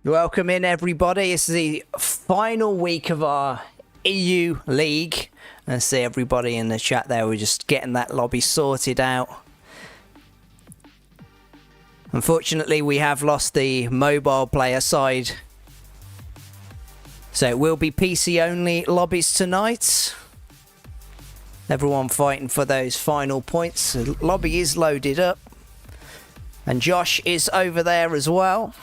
Welcome in, everybody. It's the final week of our EU League. I see everybody in the chat there. We're just getting that lobby sorted out. Unfortunately, we have lost the mobile player side. So it will be PC-only lobbies tonight. Everyone fighting for those final points. The lobby is loaded up. And Josh is over there as well.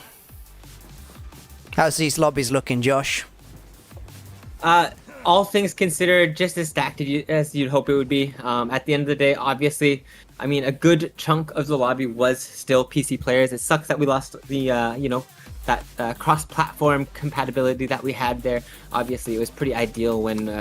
How's these lobbies looking, Josh? All things considered, just as stacked as you'd hope it would be. At the end of the day, obviously, I mean, a good chunk of the lobby was still PC players. It sucks that we lost the, that cross-platform compatibility that we had there. Obviously, it was pretty ideal when, we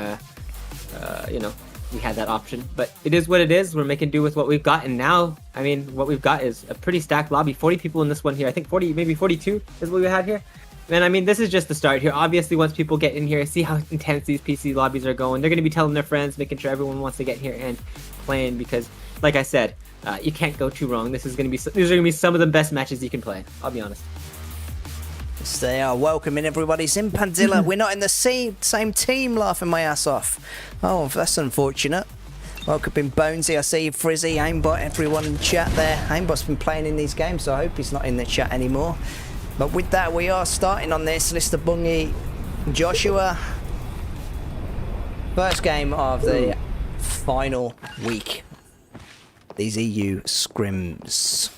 had that option. But it is what it is. We're making do with what we've got. And now, I mean, what we've got is a pretty stacked lobby. 40 people in this one here. I think 40, maybe 42 is what we had here. And I mean, this is just the start here. Obviously, once people get in here, see how intense these PC lobbies are going, they're going to be telling their friends, making sure everyone wants to get here and playing because, like I said, you can't go too wrong. These are going to be some of the best matches you can play. I'll be honest. Yes, they are. Welcoming everybody. Zimpandilla. We're not in the same team, laughing my ass off. Oh, that's unfortunate. Welcoming Bonesy. I see Frizzy, Aimbot, everyone in the chat there. Aimbot's been playing in these games, so I hope he's not in the chat anymore. But with that, we are starting on this. ListerBungi and Joshua. First game of the final week. These EU Scrims.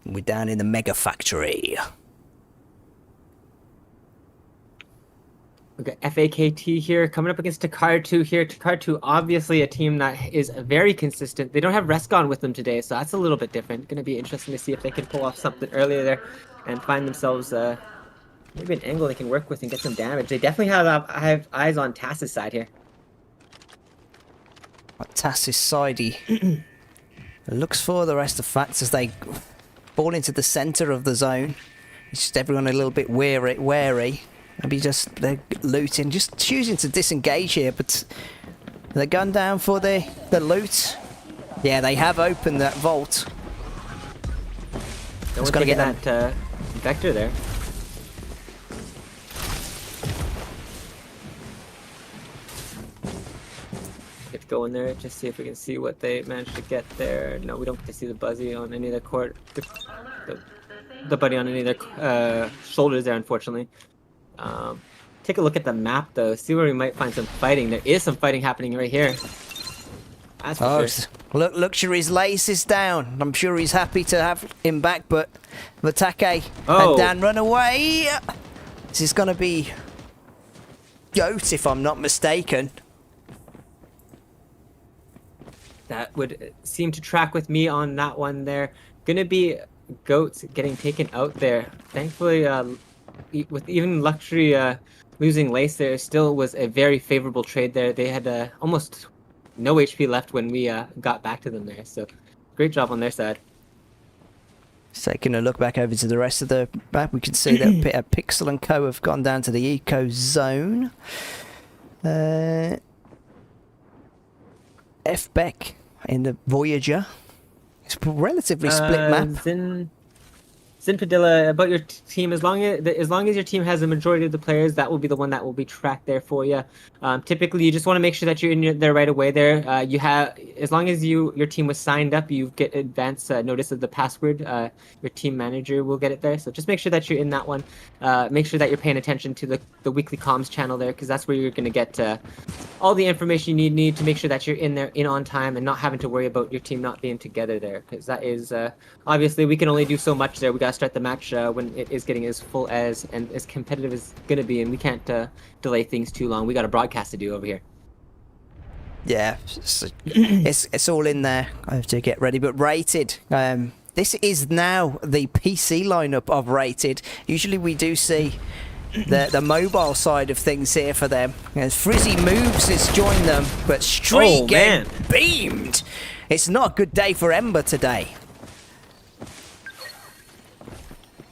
We're down in the Mega Factory. Okay, FAKT here, coming up against Takar2 here. Takar2, obviously a team that is very consistent. They don't have Rescon with them today, so that's a little bit different. Going to be interesting to see if they can pull off something earlier there and find themselves maybe an angle they can work with and get some damage. They definitely have eyes on Tass's side here. Tass's sidey looks for the rest of Facts as they fall into the center of the zone. It's just everyone a little bit wary. Maybe just they're looting, just choosing to disengage here, but they're going down for the loot. Yeah, they have opened that vault. It's going to get that vector there. Get going there, just see if we can see what they managed to get there. No, we don't get to see the Buzzy on any of their the buddy on any of their shoulders there, unfortunately. Take a look at the map though, see where we might find some fighting. There is some fighting happening right here. That's for sure. Look, Luxury's lace is down. I'm sure he's happy to have him back, but Vatake and Dan run away. This is going to be Goat, if I'm not mistaken. That would seem to track with me on that one there. Gonna be Goats getting taken out there. Thankfully, with even Luxury losing lace there, still was a very favorable trade there. They had almost no HP left when we got back to them there, so great job on their side. Taking a look back over to the rest of the map, we can see that Pixel and Co have gone down to the eco zone. F-Beck in the Voyager. It's a relatively split map. Zinpadilla, about your team, as long as your team has a majority of the players, that will be the one that will be tracked there for you. Typically, you just want to make sure that you're in there right away there. As long as your team was signed up, you get advance notice of the password. Your team manager will get it there. So just make sure that you're in that one. Make sure that you're paying attention to the weekly comms channel there, because that's where you're going to get all the information you need to make sure that you're in on time and not having to worry about your team not being together there, because that is obviously we can only do so much there. We got to start the match when it is getting as full as and as competitive as it's going to be, and we can't delay things too long. We got a broadcast to do over here. Yeah, it's all in there. I have to get ready, but Rated. This is now the PC lineup of Rated. Usually we do see the mobile side of things here for them. As Frizzy Moves has joined them, but Street getting beamed. It's not a good day for Ember today.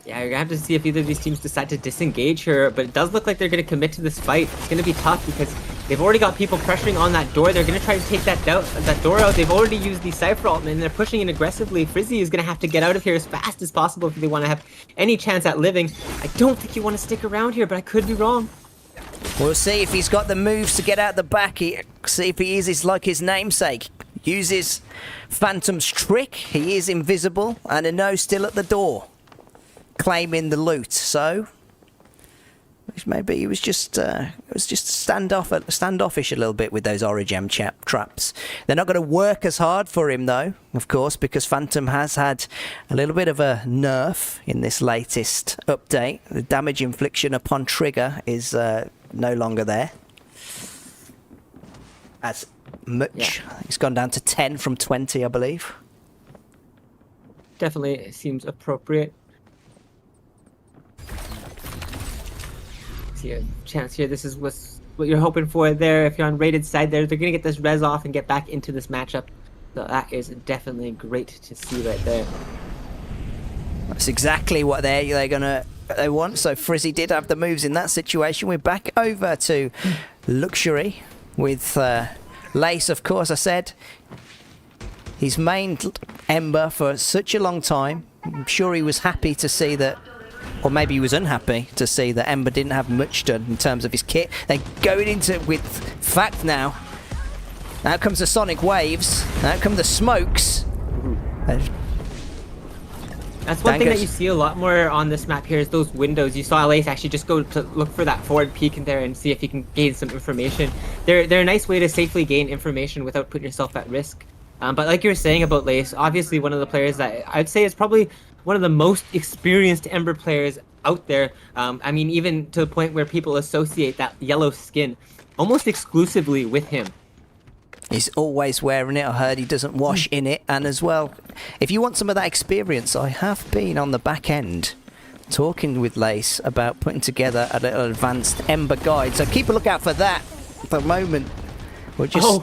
Yeah, you're going to have to see if either of these teams decide to disengage her, but it does look like they're going to commit to this fight. It's going to be tough because They've already got people pressuring on that door. They're going to try to take that door out. They've already used the Cypher ult, and they're pushing in aggressively. Frizzy is going to have to get out of here as fast as possible if they want to have any chance at living. I don't think you want to stick around here, but I could be wrong. We'll see if he's got the moves to get out the back. See if he is like his namesake. Uses Phantom's trick. He is invisible, and a no still at the door, claiming the loot. So maybe he was just standoffish a little bit with those Origem traps. They're not going to work as hard for him though, of course, because Phantom has had a little bit of a nerf in this latest update. The damage infliction upon trigger is no longer there as much. Yeah. It's gone down to 10 from 20, I believe. Definitely seems appropriate. See a chance here. This is what you're hoping for there. If you're on rated side there, they're going to get this res off and get back into this matchup. So that is definitely great to see right there. That's exactly what they want. So Frizzy did have the moves in that situation. We're back over to Luxury with Lace, of course. I said he's mained Ember for such a long time. I'm sure he was happy to see that, or maybe he was unhappy to see that Ember didn't have much done in terms of his kit. They're going into it with Fact now. Now comes the Sonic Waves. Now come the smokes. That's one thing that you see a lot more on this map here is those windows. You saw Lace actually just go to look for that forward peek in there and see if he can gain some information. They're a nice way to safely gain information without putting yourself at risk. But like you were saying about Lace, obviously one of the players that I'd say is probably one of the most experienced Ember players out there. I mean, even to the point where people associate that yellow skin almost exclusively with him. He's always wearing it. I heard he doesn't wash in it. And as well, if you want some of that experience, I have been on the back end talking with Lace about putting together a little advanced Ember guide. So keep a lookout for that at the moment. We're just... Oh.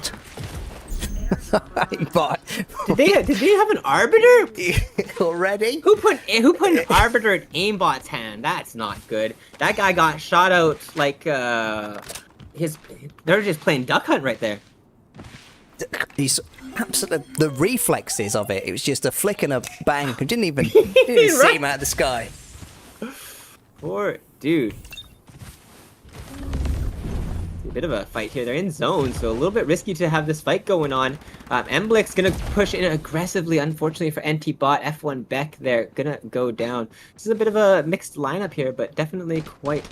Did they have an arbiter already? Who put an arbiter in aimbot's hand? That's not good. That guy got shot out like they're just playing duck hunt right there. He's absolutely the reflexes of it. It was just a flick and a bang. I didn't even see him out of the sky. Poor dude. A bit of a fight here. They're in zone, so a little bit risky to have this fight going on. Embleck's gonna push in aggressively. Unfortunately for NT bot, F1 Beck, they're gonna go down. This is a bit of a mixed lineup here, but definitely quite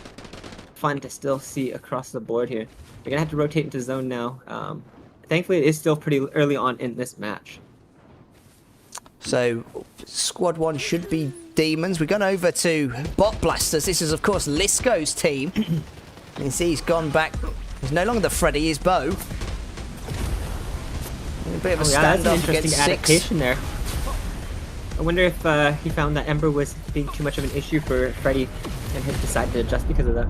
fun to still see across the board here. They're gonna have to rotate into zone now. Thankfully, it is still pretty early on in this match. So, squad one should be Demons. We're going over to Bot Blasters. This is, of course, Lisco's team. You can see he's gone back. He's no longer the Freddy, he's Bo. A bit of a standoff against adaptation there. I wonder if he found that Ember was being too much of an issue for Freddy and had decided to adjust because of that.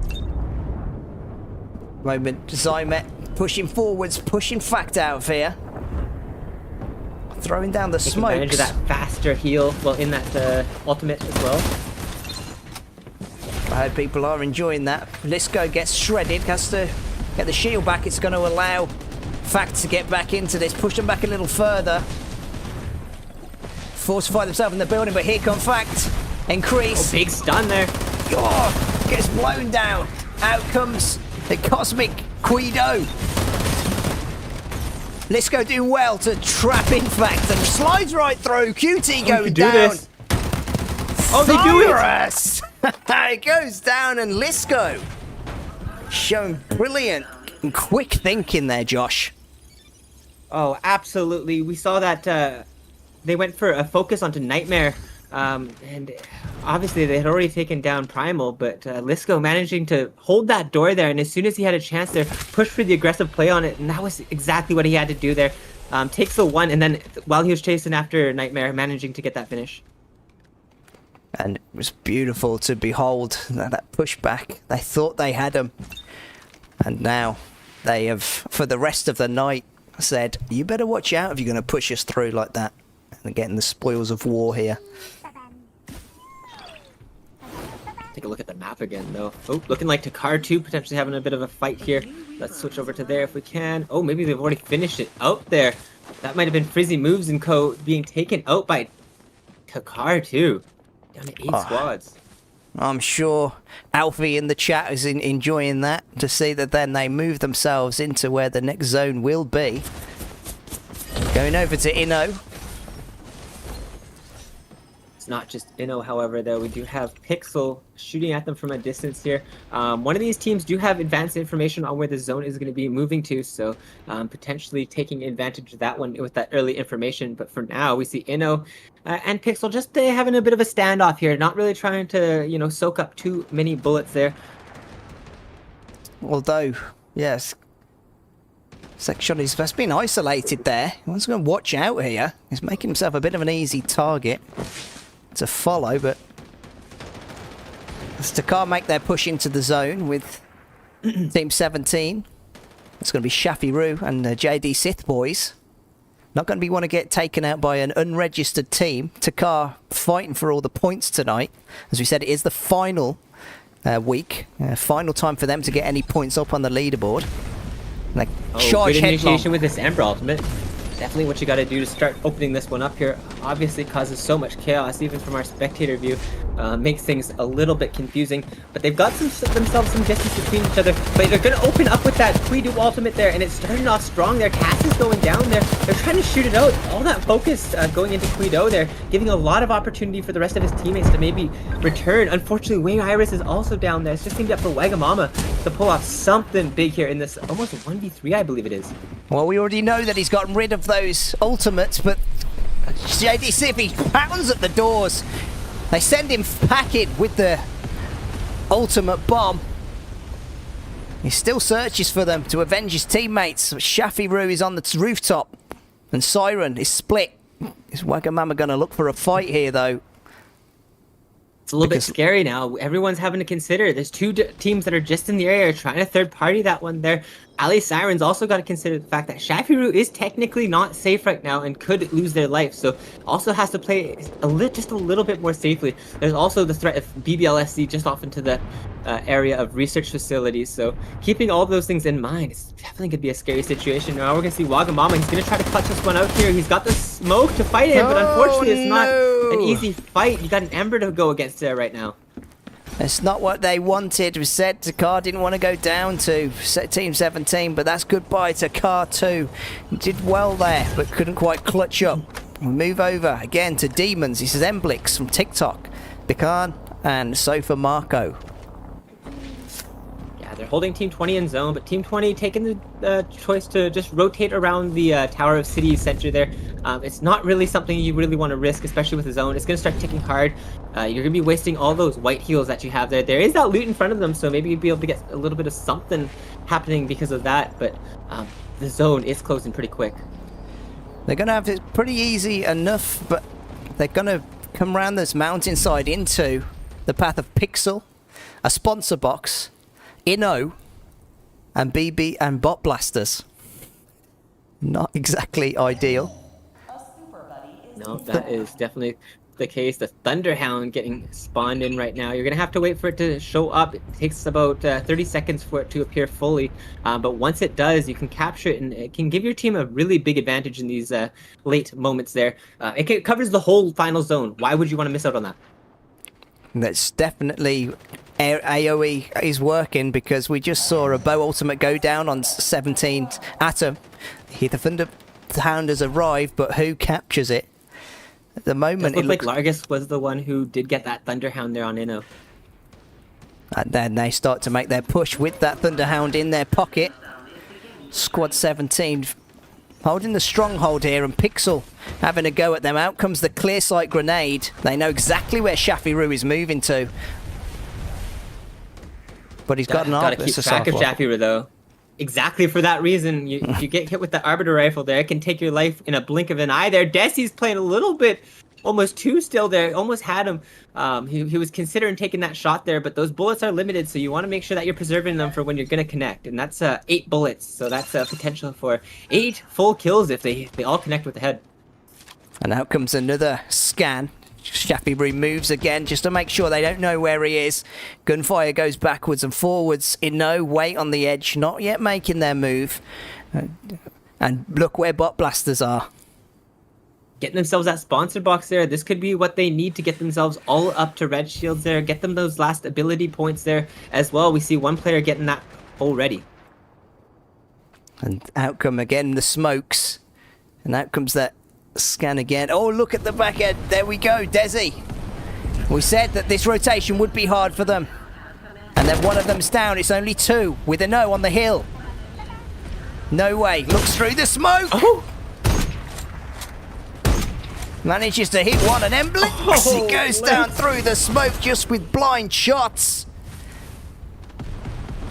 Moment, Zymet pushing forwards, pushing Fact out of here. Throwing down the smokes. Advantage of that faster heal, well, in that ultimate as well. I heard people are enjoying that. Lisco gets shredded, has to get the shield back. It's going to allow Fact to get back into this, push them back a little further. Fortify themselves in the building, but here come Fact. Increase. Oh, big stun there. Oh, gets blown down. Out comes the Cosmic Guido. Lisco doing well to trap in Fact and slides right through. QT going down. This. Oh, they do it! It goes down, and Lisco showing brilliant and quick thinking there, Josh. Oh, absolutely. We saw that they went for a focus onto Nightmare, and obviously they had already taken down Primal, but Lisco managing to hold that door there, and as soon as he had a chance there, push for the aggressive play on it, and that was exactly what he had to do there. Takes the one, and then while he was chasing after Nightmare, managing to get that finish. And it was beautiful to behold that pushback. They thought they had him. And now they have, for the rest of the night, said, you better watch out if you're going to push us through like that. And getting the spoils of war here. Take a look at the map again, though. Oh, looking like Takar 2 potentially having a bit of a fight here. Let's switch over to there if we can. Oh, maybe they've already finished it out there. That might have been Frizzy Moves and Co. being taken out by Takar 2. Down to 8 squads. I'm sure Alfie in the chat is enjoying that, to see that then they move themselves into where the next zone will be. Going over to Inno. It's not just Inno, however, though. We do have Pixel shooting at them from a distance here. One of these teams do have advanced information on where the zone is going to be moving to, so potentially taking advantage of that one with that early information. But for now, we see Inno and Pixel just having a bit of a standoff here, not really trying to, you know, soak up too many bullets there. Although, yes, Section is just been isolated there. One's going to watch out here. He's making himself a bit of an easy target to follow, but as Takar make their push into the zone with Team 17, it's going to be Shafi Roo and JD Sith boys. Not going to be want to get taken out by an unregistered team. Takar fighting for all the points tonight. As we said, it is the final week, final time for them to get any points up on the leaderboard. Like, charge good initiation headlong with this Ember ultimate. Definitely what you got to do to start opening this one up here. Obviously causes so much chaos, even from our spectator view. Makes things a little bit confusing. But they've got themselves some distance between each other. But they're going to open up with that Quidu ultimate there. And it's starting off strong there. Cass is going down there. They're trying to shoot it out. All that focus going into Quido there. Giving a lot of opportunity for the rest of his teammates to maybe return. Unfortunately, Wing Iris is also down there. It's just seemed up for Wagamama to pull off something big here in this almost 1v3, I believe it is. Well, we already know that he's gotten rid of those ultimates, but JD Sippy pounds at the doors. They send him packing with the ultimate bomb. He still searches for them to avenge his teammates. Shafi Roo is on the rooftop, and Siren is split. Is Wagamama going to look for a fight here, though? It's a little bit scary now. Everyone's having to consider. There's two teams that are just in the area trying to third party that one there. Ali Siren's also got to consider the fact that Shafiru is technically not safe right now and could lose their life. So also has to play just a little bit more safely. There's also the threat of BBLSC just off into the area of research facilities. So keeping all of those things in mind, it's definitely going to be a scary situation. Now we're going to see Wagamama. He's going to try to clutch this one out here. He's got the smoke to fight him, but unfortunately it's not an easy fight. You got an Ember to go against there right now. It's not what they wanted. It was said Takar didn't want to go down to Team 17, but that's goodbye to Takar 2. He did well there, but couldn't quite clutch up. We move over again to Demons. This is Emblix from TikTok, Bikan, and Sofa Marco. Yeah, they're holding Team 20 in zone, but Team 20 taking the choice to just rotate around the Tower of City center there. It's not really something you really want to risk, especially with the zone. It's going to start ticking hard. You're going to be wasting all those white heals that you have there. There is that loot in front of them, so maybe you'll be able to get a little bit of something happening because of that, but the zone is closing pretty quick. They're going to have it pretty easy enough, but they're going to come around this mountainside into the path of Pixel, a sponsor box, Inno, and BB and Bot Blasters. Not exactly ideal. No, that is definitely the case. The Thunderhound getting spawned in right now. You're going to have to wait for it to show up. It takes about 30 seconds for it to appear fully. But once it does, you can capture it, and it can give your team a really big advantage in these late moments there. It covers the whole final zone. Why would you want to miss out on that? That's definitely AoE is working, because we just saw a bow ultimate go down on 17 Atom. The Thunderhound has arrived, but who captures it? At the moment, it looks like Largus was the one who did get that Thunderhound there on Inno. And then they start to make their push with that Thunderhound in their pocket. Squad 17 holding the stronghold here, and Pixel having a go at them. Out comes the clear sight grenade. They know exactly where Shafiru is moving to. But he's got an Gotta keep track of Shafiru though. Exactly for that reason, you get hit with the Arbiter Rifle there, it can take your life in a blink of an eye there. Desi's playing a little bit, almost too still there, almost had him. He was considering taking that shot there, but those bullets are limited, so you want to make sure that you're preserving them for when you're going to connect. And that's 8 bullets, so that's a potential for 8 full kills if they all connect with the head. And out comes another scan. Shafi moves again just to make sure they don't know where he is. Gunfire goes backwards and forwards. Inno wait on the edge, not yet making their move. And look where bot blasters are. Getting themselves that sponsor box there. This could be what they need to get themselves all up to red shields there. Get them those last ability points there as well. We see one player getting that already. And out come again the smokes. And out comes that scan again. Oh, look at the back end. There we go, Desi. We said that this rotation would be hard for them. And then one of them's down. It's only two with a no on the hill. No way. Looks through the smoke. Oh! Manages to hit one and then blinks. Oh, He goes down through the smoke just with blind shots.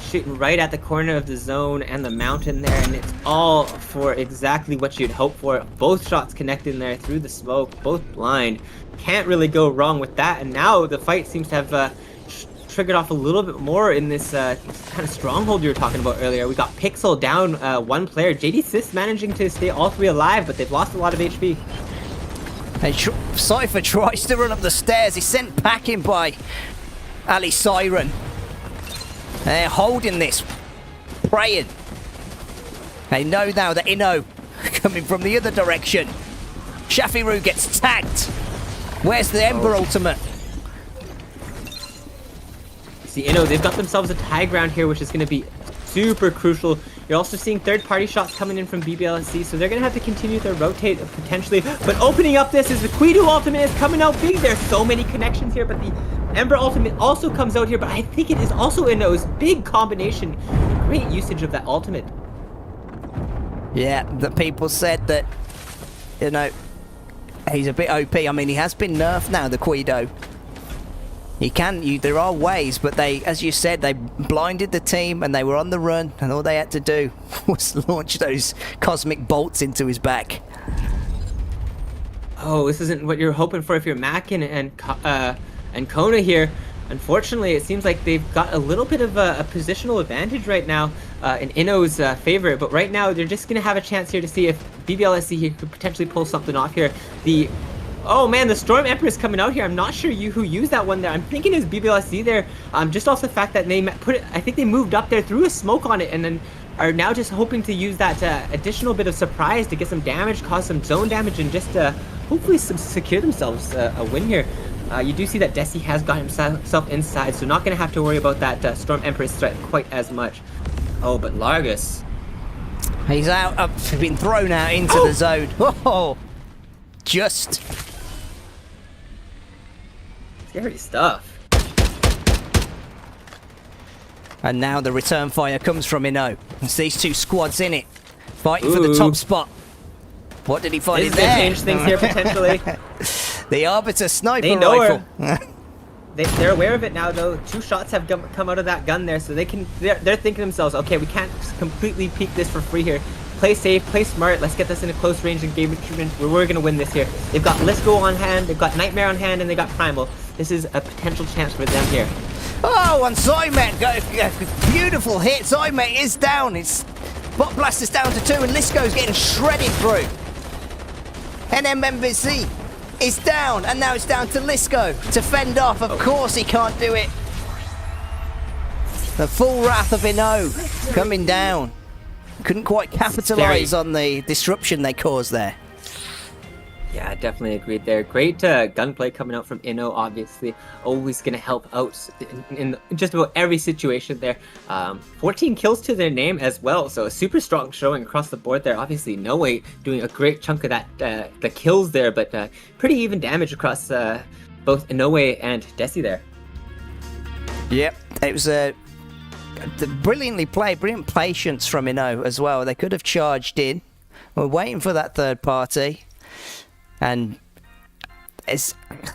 Shooting right at the corner of the zone and the mountain there, and it's all for exactly what you'd hope for. Both shots connecting there through the smoke, both blind. Can't really go wrong with that, and now the fight seems to have triggered off a little bit more in this kind of stronghold you were talking about earlier. We got Pixel down one player. JD Sis managing to stay all three alive, but they've lost a lot of HP. And Cypher tries to run up the stairs. He's sent packing by Ali Siren. They're holding this, praying. They know now that Inno coming from the other direction. Shafiru gets tagged. Where's the Ember ultimate? See, Inno, they've got themselves a tie ground here, which is going to be super crucial. You're also seeing third-party shots coming in from BBLSC, so they're going to have to continue to rotate potentially. But opening up this is the Quidu ultimate is coming out big. There's so many connections here, but the Ember ultimate also comes out here, but I think it is also Inno's big combination. Great usage of that ultimate. Yeah, the people said that, you know, he's a bit OP. I mean, he has been nerfed now, the Quido. There are ways, but they, as you said, they blinded the team and they were on the run, and all they had to do was launch those cosmic bolts into his back. Oh, this isn't what you're hoping for if you're Mac and Kona here. Unfortunately, it seems like they've got a little bit of a positional advantage right now in Inno's favor, but right now they're just going to have a chance here to see if BBLSC here could potentially pull something off here. Oh man, the Storm Empress coming out here. I'm not sure who used that one there. I'm thinking it was BBLSC there, just off the fact that they I think they moved up there, threw a smoke on it, and then are now just hoping to use that additional bit of surprise to get some damage, cause some zone damage, and just hopefully secure themselves a win here. You do see that Desi has got himself inside, so not going to have to worry about that Storm Empress threat quite as much. Oh, but Largus. He's out, been thrown out into the zone. Oh, just scary stuff. And now the return fire comes from Inno. It's these two squads in it, fighting for the top spot. What did he find in there? Change things here potentially. The Arbiter sniper they know rifle. They're aware of it now, though. 2 shots have come out of that gun there, so they're thinking to themselves, okay, we can't completely peek this for free here. Play safe, play smart. Let's get this in a close range engagement. We're going to win this here. They've got Lisco on hand, they've got Nightmare on hand, and they got Primal. This is a potential chance for them here. Oh, and Zymet got a beautiful hit. Zymet is down. It's Bot Blaster's down to 2, and Lisco's getting shredded through. NMMBC is down, and now it's down to Lisco to fend off. Of course he can't do it. The full wrath of Inno coming down. Couldn't quite capitalize on the disruption they caused there. Yeah, definitely agreed there. Great gunplay coming out from Inno, obviously. Always going to help out in just about every situation there. 14 kills to their name as well, so a super strong showing across the board there. Obviously, No Way doing a great chunk of that, the kills there, but pretty even damage across both Inoue and Desi there. Yep, it was brilliantly played, brilliant patience from Inno as well. They could have charged in. We're waiting for that third party. And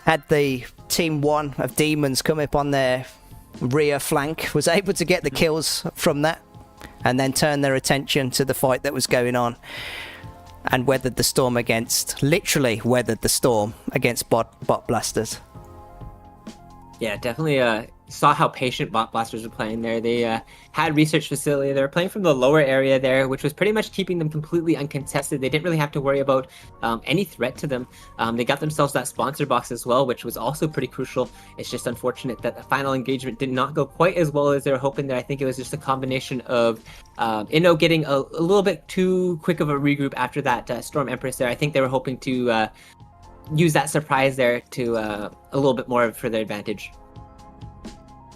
had the Team 1 of Demons come up on their rear flank, was able to get the kills from that, and then turn their attention to the fight that was going on, and weathered the storm literally weathered the storm against bot blasters. Yeah, definitely saw how patient Bot Blasters were playing there. They had research facility. They were playing from the lower area there, which was pretty much keeping them completely uncontested. They didn't really have to worry about any threat to them. They got themselves that sponsor box as well, which was also pretty crucial. It's just unfortunate that the final engagement did not go quite as well as they were hoping there. I think it was just a combination of Inno getting a little bit too quick of a regroup after that Storm Empress there. I think they were hoping to use that surprise there to a little bit more for their advantage.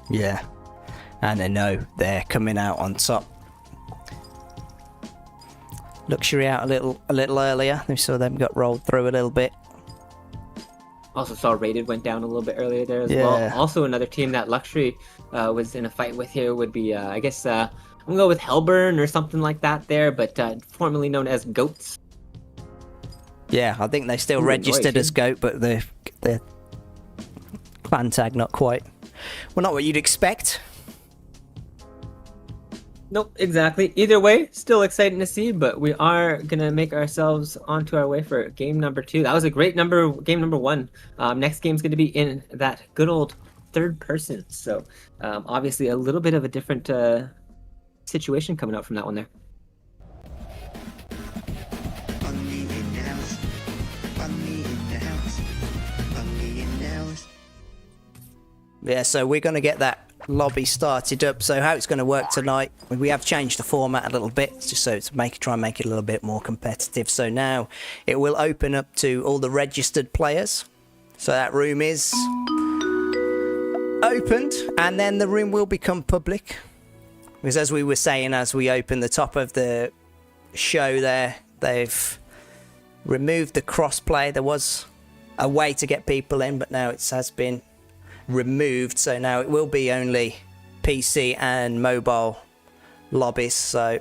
Yeah, and I know they're coming out on top. Luxury out a little earlier. We saw them got rolled through a little bit. Also saw Rated went down a little bit earlier there as Yeah. well. Also another team that Luxury was in a fight with here would be I guess I'm gonna go with Hellburn or something like that there, but formerly known as Goats. Yeah, I think they still Ooh, registered nice. as GOAT, but the clan tag not quite. Well, not what you'd expect. Nope, exactly. Either way, still exciting to see, but we are gonna make ourselves onto our way for game number 2. That was a great game number 1. Next game's gonna be in that good old third person. So obviously a little bit of a different situation coming out from that one there. Bungi in the house. Bungi in the house. Bungi in the house. Yeah, so we're going to get that lobby started up. So how it's going to work tonight, we have changed the format a little bit, just so to try and make it a little bit more competitive. So now it will open up to all the registered players. So that room is opened, and then the room will become public. Because as we were saying, as we opened the top of the show there, they've removed the crossplay. There was a way to get people in, but now it has been removed. So now it will be only PC and mobile lobbies. So,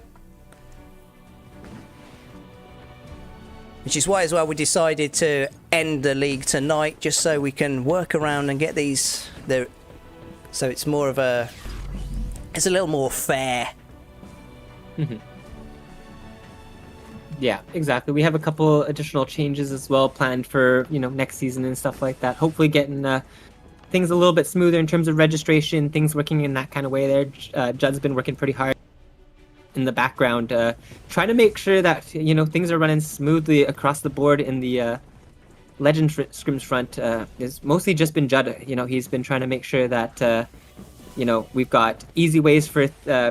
which is why as well we decided to end the league tonight, just so we can work around and get these. So it's more of a. It's a little more fair. Yeah, exactly. We have a couple additional changes as well planned for next season and stuff like that. Hopefully, getting things a little bit smoother in terms of registration, things working in that kind of way. There, Judd's been working pretty hard in the background, trying to make sure that things are running smoothly across the board in the LegendScrims front. It's mostly just been Judd. He's been trying to make sure that. We've got easy ways for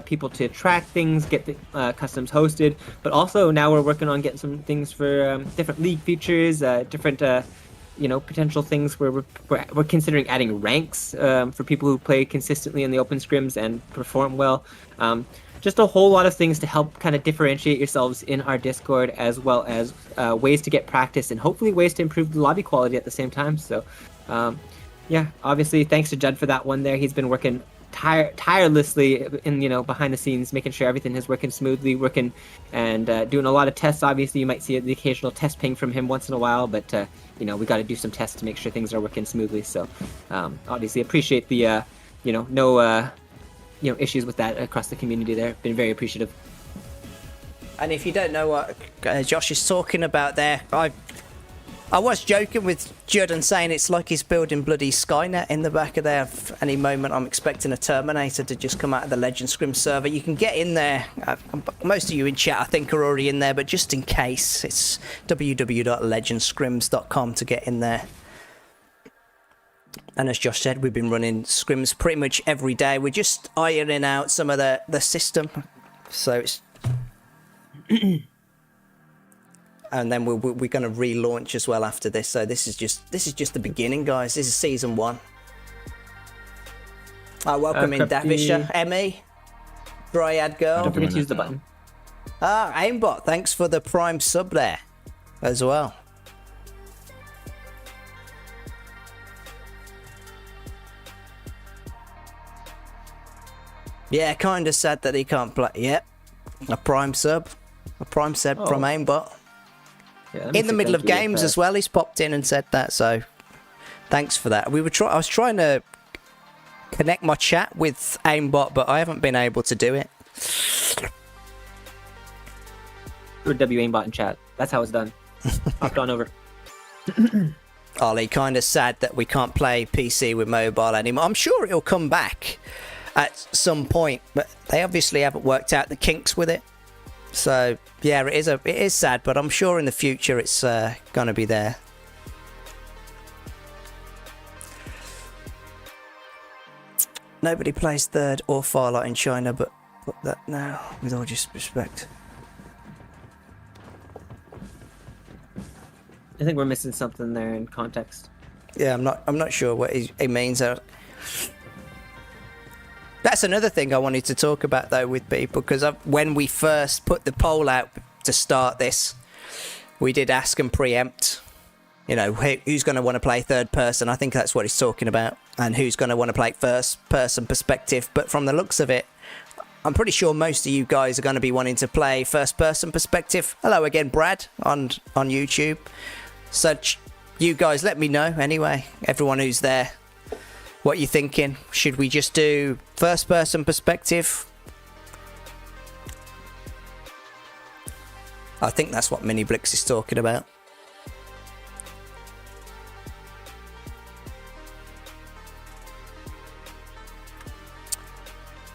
people to track things, get the customs hosted, but also now we're working on getting some things for different league features, different potential things where we're considering adding ranks for people who play consistently in the open scrims and perform well. Just a whole lot of things to help kind of differentiate yourselves in our Discord, as well as ways to get practice and hopefully ways to improve the lobby quality at the same time. So yeah, obviously thanks to Judd for that one there. He's been working tirelessly in behind the scenes, making sure everything is working smoothly, and doing a lot of tests. Obviously you might see the occasional test ping from him once in a while, but we got to do some tests to make sure things are working smoothly. So obviously appreciate the no issues with that across the community there. Been very appreciative. And if you don't know what Josh is talking about there, I was joking with Judd and saying it's like he's building bloody Skynet in the back of there. Any moment I'm expecting a Terminator to just come out of the LegendScrims server. You can get in there. Most of you in chat I think are already in there, but just in case, it's www.legendscrims.com to get in there. And as Josh said, we've been running scrims pretty much every day. We're just ironing out some of the system. So it's... And then we're going to relaunch as well after this. So this is just the beginning, guys. This is season 1. Welcome in Davisha, Emmy, Dryad Girl. Don't forget to use the button. Aimbot, thanks for the prime sub there as well. Yeah, kind of sad that he can't play. Yep, a prime sub from Aimbot. Yeah, In the middle of games as well, he's popped in and said that, so thanks for that. I was trying to connect my chat with Aimbot, but I haven't been able to do it. Or W aimbot in chat. That's how it's done. Hopped on over. Ollie, kind of sad that we can't play PC with mobile anymore. I'm sure it'll come back at some point, but they obviously haven't worked out the kinks with it. So yeah, it is sad, but I'm sure in the future it's gonna be there. Nobody plays third or Farlight in China, but put that now, with all due respect. I think we're missing something there in context. Yeah, I'm not sure what he means. That's another thing I wanted to talk about though with people, because when we first put the poll out to start this, we did ask and preempt, you know, who's going to want to play third person. I think that's what he's talking about, and who's going to want to play first person perspective. But from the looks of it, I'm pretty sure most of you guys are going to be wanting to play first person perspective. Hello again, Brad, on YouTube. So you guys let me know anyway, everyone who's there, what you're thinking. Should we just do first person perspective? I think that's what Mini Blix is talking about.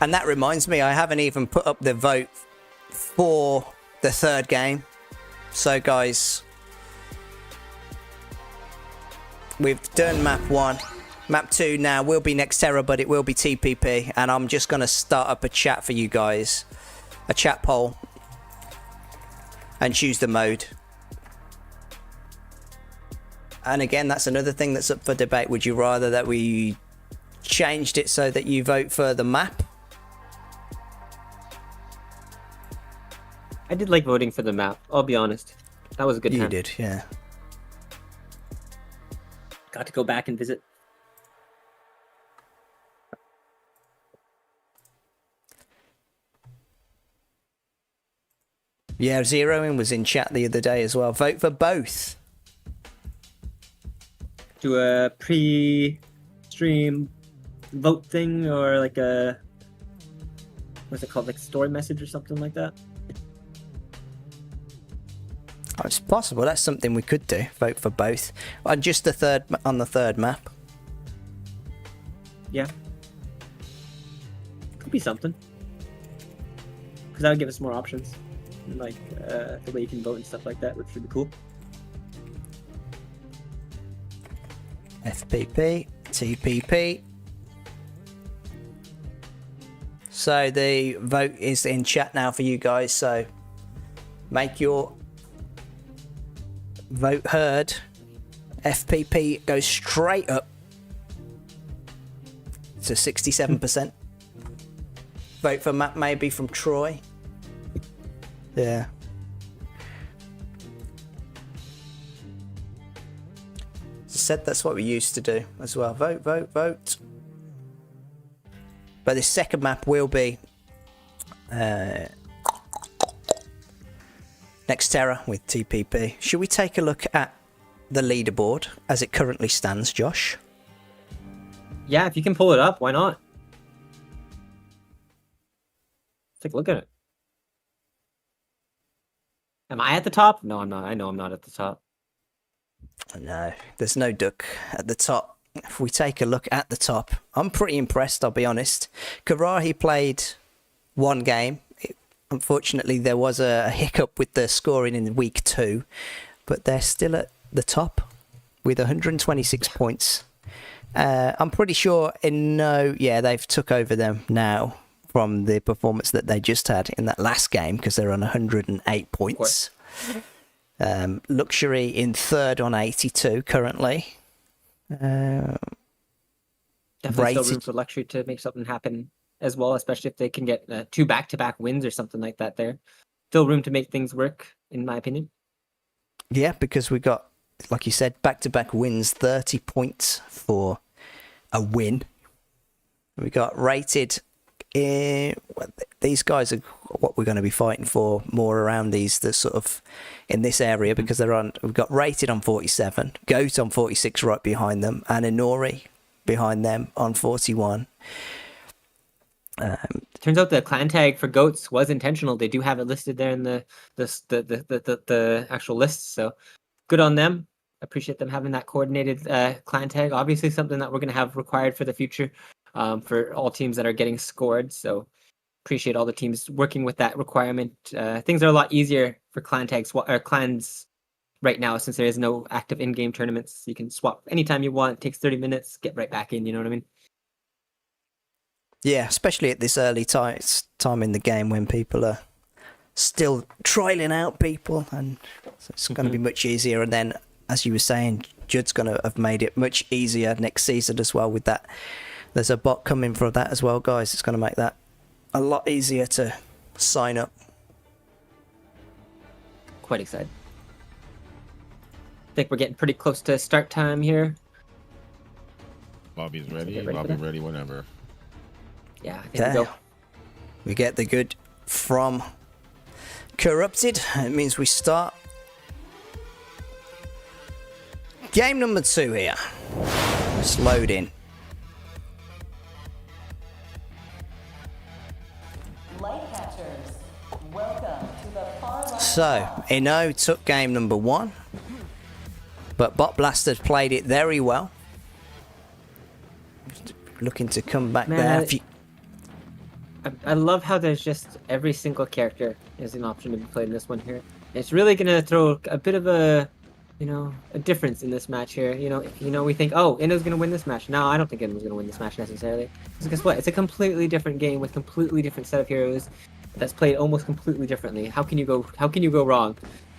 And that reminds me, I haven't even put up the vote for the third game. So guys, we've done map 1. Map 2 now will be Nextera, but it will be TPP. And I'm just going to start up a chat for you guys. A chat poll. And choose the mode. And again, that's another thing that's up for debate. Would you rather that we changed it so that you vote for the map? I did like voting for the map, I'll be honest. That was a good time. You did, yeah. Got to go back and visit. Yeah, Zeroing was in chat the other day as well. Vote for both. Do a pre-stream vote thing, or like a, what's it called, like story message or something like that? Oh, it's possible. That's something we could do. Vote for both. On just the third map. Yeah. Could be something. Because that would give us more options. Like the way you can vote and stuff like that, which would be cool. FPP, TPP. So the vote is in chat now for you guys. So make your vote heard. FPP goes straight up to 67%. Vote for Matt maybe from Troy. Yeah. As I said, that's what we used to do as well. Vote, vote, vote. But this second map will be Nextera with TPP. Should we take a look at the leaderboard as it currently stands, Josh? Yeah, if you can pull it up, why not? Let's take a look at it. Am I at the top? No, I'm not. I know I'm not at the top. No, there's no duck at the top. If we take a look at the top, I'm pretty impressed, I'll be honest. Karahi played one game. Unfortunately, there was a hiccup with the scoring in week 2, but they're still at the top with 126 points. I'm pretty sure they've took over them now from the performance that they just had in that last game, because they're on 108 points. Luxury in third on 82 currently. Definitely still room for Luxury to make something happen as well, especially if they can get 2 back-to-back wins or something like that there. Still room to make things work, in my opinion. Yeah, because we got, like you said, back-to-back wins, 30 points for a win. We got rated these guys are what we're going to be fighting for more around the sort of in this area, because we've got rated on 47, Goat on 46 right behind them, and Inori behind them on 41. Turns out the clan tag for goats was intentional. They do have it listed there in the actual list, so good on them. appreciate them having that coordinated clan tag. Obviously, something that we're going to have required for the future for all teams that are getting scored. So appreciate all the teams working with that requirement. Things are a lot easier for clan tags or clans right now since there is no active in-game tournaments. You can swap anytime you want. It takes 30 minutes, get right back in. You know what I mean? Yeah, especially at this early time in the game when people are still trialing out people, and so it's going to be much easier. And then, as you were saying, Judd's going to have made it much easier next season as well with that. There's a bot coming for that as well, guys. It's going to make that a lot easier to sign up. Quite excited. I think we're getting pretty close to start time here. Lobby's ready. Get ready for Lobby that? ready whenever. Yeah, I think Okay. we go. We get the good from Corrupted. It means we start game number 2 here. It's loading. Light catchers, welcome to the Farlight. So, Ino took game number 1, but Bot Blaster played it very well. Looking to come back Man, there. If you- I love how there's just every single character is an option to be played in this one here. It's really gonna throw a bit of a, a difference in this match here. We think, oh, Inno's gonna win this match. No, I don't think Inno's gonna win this match necessarily. Because guess what? It's a completely different game with completely different set of heroes that's played almost completely differently. How can you go wrong?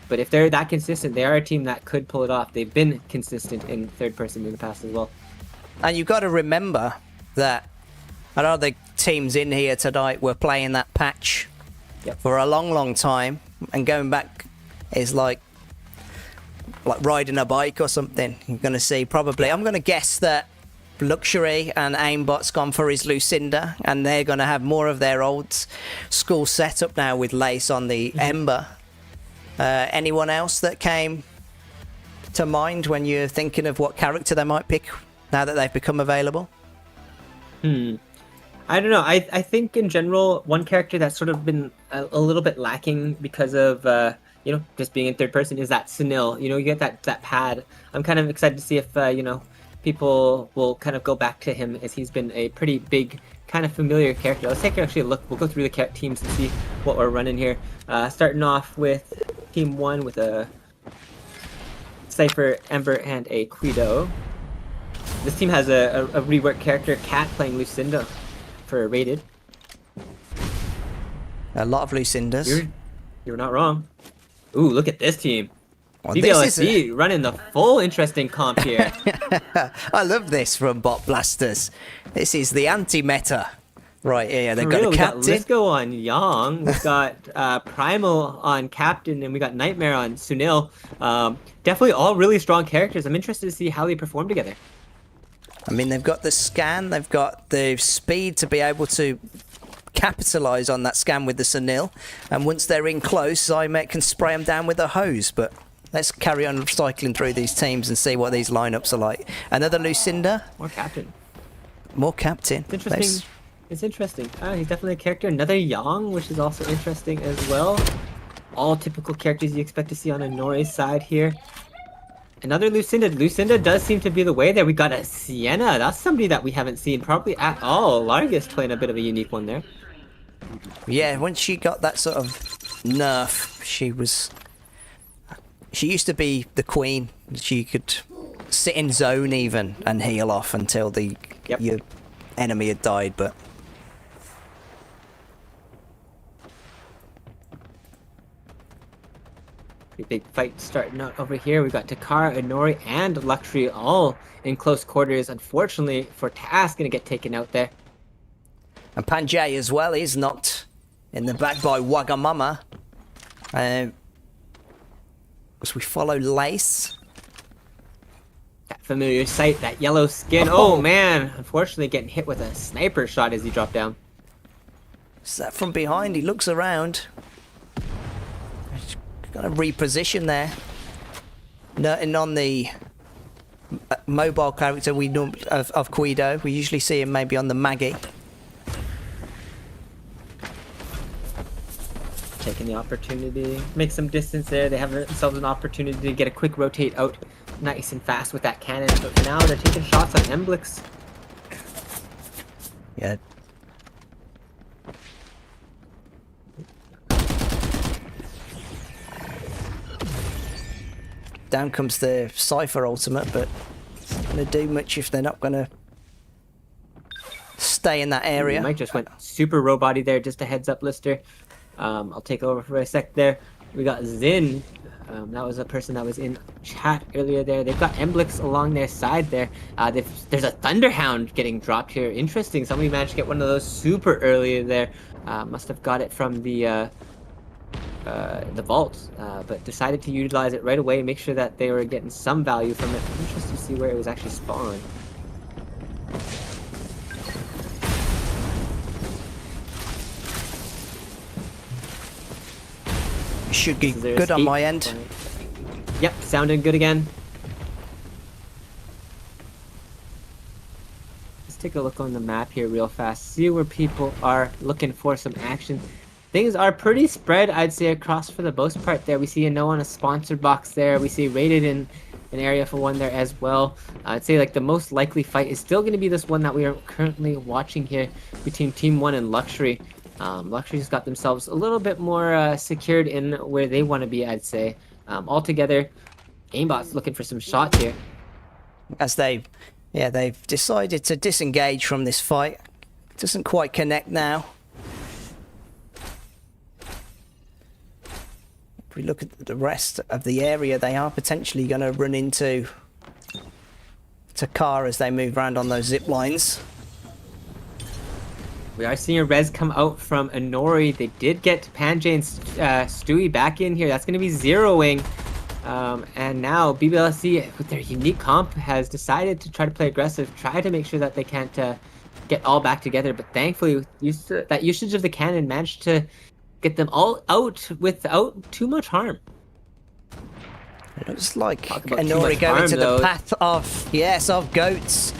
But if they're that consistent, they are a team that could pull it off. They've been consistent in third person in the past as well. And you've got to remember that a lot of the teams in here tonight were playing that patch for a long, long time, and going back is like riding a bike or something. You're going to see probably, I'm going to guess that Luxury and Aimbot's gone for his Lucinda, and they're going to have more of their old school setup now with Lace on the Ember. Anyone else that came to mind when you're thinking of what character they might pick now that they've become available? I don't know. I think in general, one character that's sort of been a little bit lacking because of just being in third person is that Sunil. You get that pad. I'm kind of excited to see if people will kind of go back to him, as he's been a pretty big, kind of familiar character. Let's take actually a look. We'll go through the teams and see what we're running here. Starting off with Team 1 with a Cypher, Ember, and a Quido. This team has a reworked character, Cat, playing Lucinda for Rated. A lot of Lucindas. You're not wrong. Ooh, look at this team. Well, this is BBLSC running the full interesting comp here. I love this from Bot Blasters. This is the anti-meta right here. They've For got real, a we got captain. Lisco on Yang. We've got Primal on Captain, and we got Nightmare on Sunil. Definitely all really strong characters. I'm interested to see how they perform together. I mean, they've got the scan, they've got the speed to be able to capitalise on that scan with the Sunil, and once they're in close, Zymet can spray them down with a hose. But let's carry on cycling through these teams and see what these lineups are like. Another Lucinda, More Captain. more captain. It's interesting. It's interesting. He's definitely a character. Another Yang, which is also interesting as well. All typical characters you expect to see on a Nori's side here. Another Lucinda. Lucinda does seem to be the way there. We got a Sienna. That's somebody that we haven't seen probably at all. Largest playing a bit of a unique one there. Yeah, when she got that sort of nerf, she used to be the queen. She could sit in zone even and heal off until your enemy had died, but Pretty big fight starting out over here. We've got Takara, Inori, and Luxury all in close quarters. Unfortunately for Task, gonna get taken out there. and Panjay as well is knocked in the back by Wagamama. As we follow Lace. That familiar sight, that yellow skin. Oh man, unfortunately getting hit with a sniper shot as he dropped down. Is that from behind? He looks around. Got to reposition there. And on the mobile character we of Quido, we usually see him maybe on the Maggie. Taking the opportunity, make some distance there. They have themselves an opportunity to get a quick rotate out nice and fast with that cannon, but for now they're taking shots on Emblix. Yeah. Down comes the Cypher ultimate, but it's not going to do much if they're not going to stay in that area. Mike just went super robot-y there, just a heads up, Lister. I'll take over for a sec there. We got Zin. That was a person that was in chat earlier there. They've got Emblix along their side there. There's a Thunderhound getting dropped here. Interesting. Somebody managed to get one of those super early there. Must have got it from the vault, but decided to utilize it right away and make sure that they were getting some value from it. Interesting to see where it was actually spawned. Should be good on my end. Yep, sounding good again. Let's take a look on the map here real fast. See where people are looking for some action. Things are pretty spread, I'd say, across for the most part there. We see a no on a sponsored box there. We see rated in an area for one there as well. I'd say like the most likely fight is still going to be this one that we are currently watching here between Team 1 and Luxury. Luxury's got themselves a little bit more secured in where they want to be, I'd say. Altogether, Aimbot's looking for some shots here. As they've decided to disengage from this fight. Doesn't quite connect now. If we look at the rest of the area, they are potentially going to run into Takar as they move around on those zip lines. We are seeing a res come out from Inori. They did get Panjay and Stewie back in here. That's going to be zeroing. And now BBLSC, with their unique comp, has decided to try to play aggressive, try to make sure that they can't get all back together. But thankfully, that usage of the cannon managed to get them all out without too much harm. It looks like Inori going to the path of goats.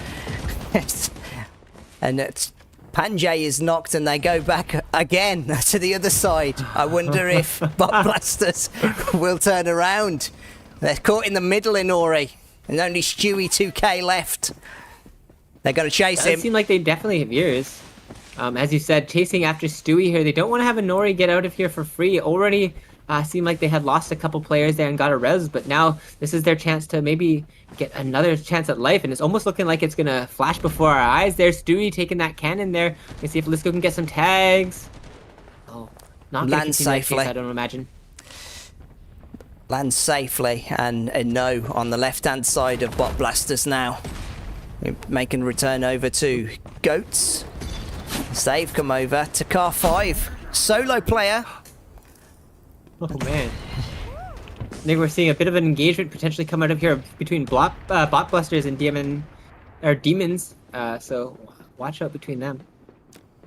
And it's Panjay is knocked and they go back again to the other side. I wonder if Bot Blasters will turn around. They're caught in the middle, Inori, and only Stewie 2K left. They're going to chase him. It seems like they definitely have ears. As you said, chasing after Stewie here. They don't want to have Inori get out of here for free. Already seemed like they had lost a couple players there and got a res, but now this is their chance to maybe get another chance at life, and it's almost looking like it's going to flash before our eyes. There's Stewie taking that cannon there. Let's see if Lisco can get some tags. Oh, not land safely. Chase, I don't imagine. Lands safely, and a no on the left-hand side of Bot Blasters now. Making a return over to Goats. They've come over to Car 5. Solo player. Oh man. I think we're seeing a bit of an engagement potentially come out of here between Bot Blasters and Demons. So watch out between them.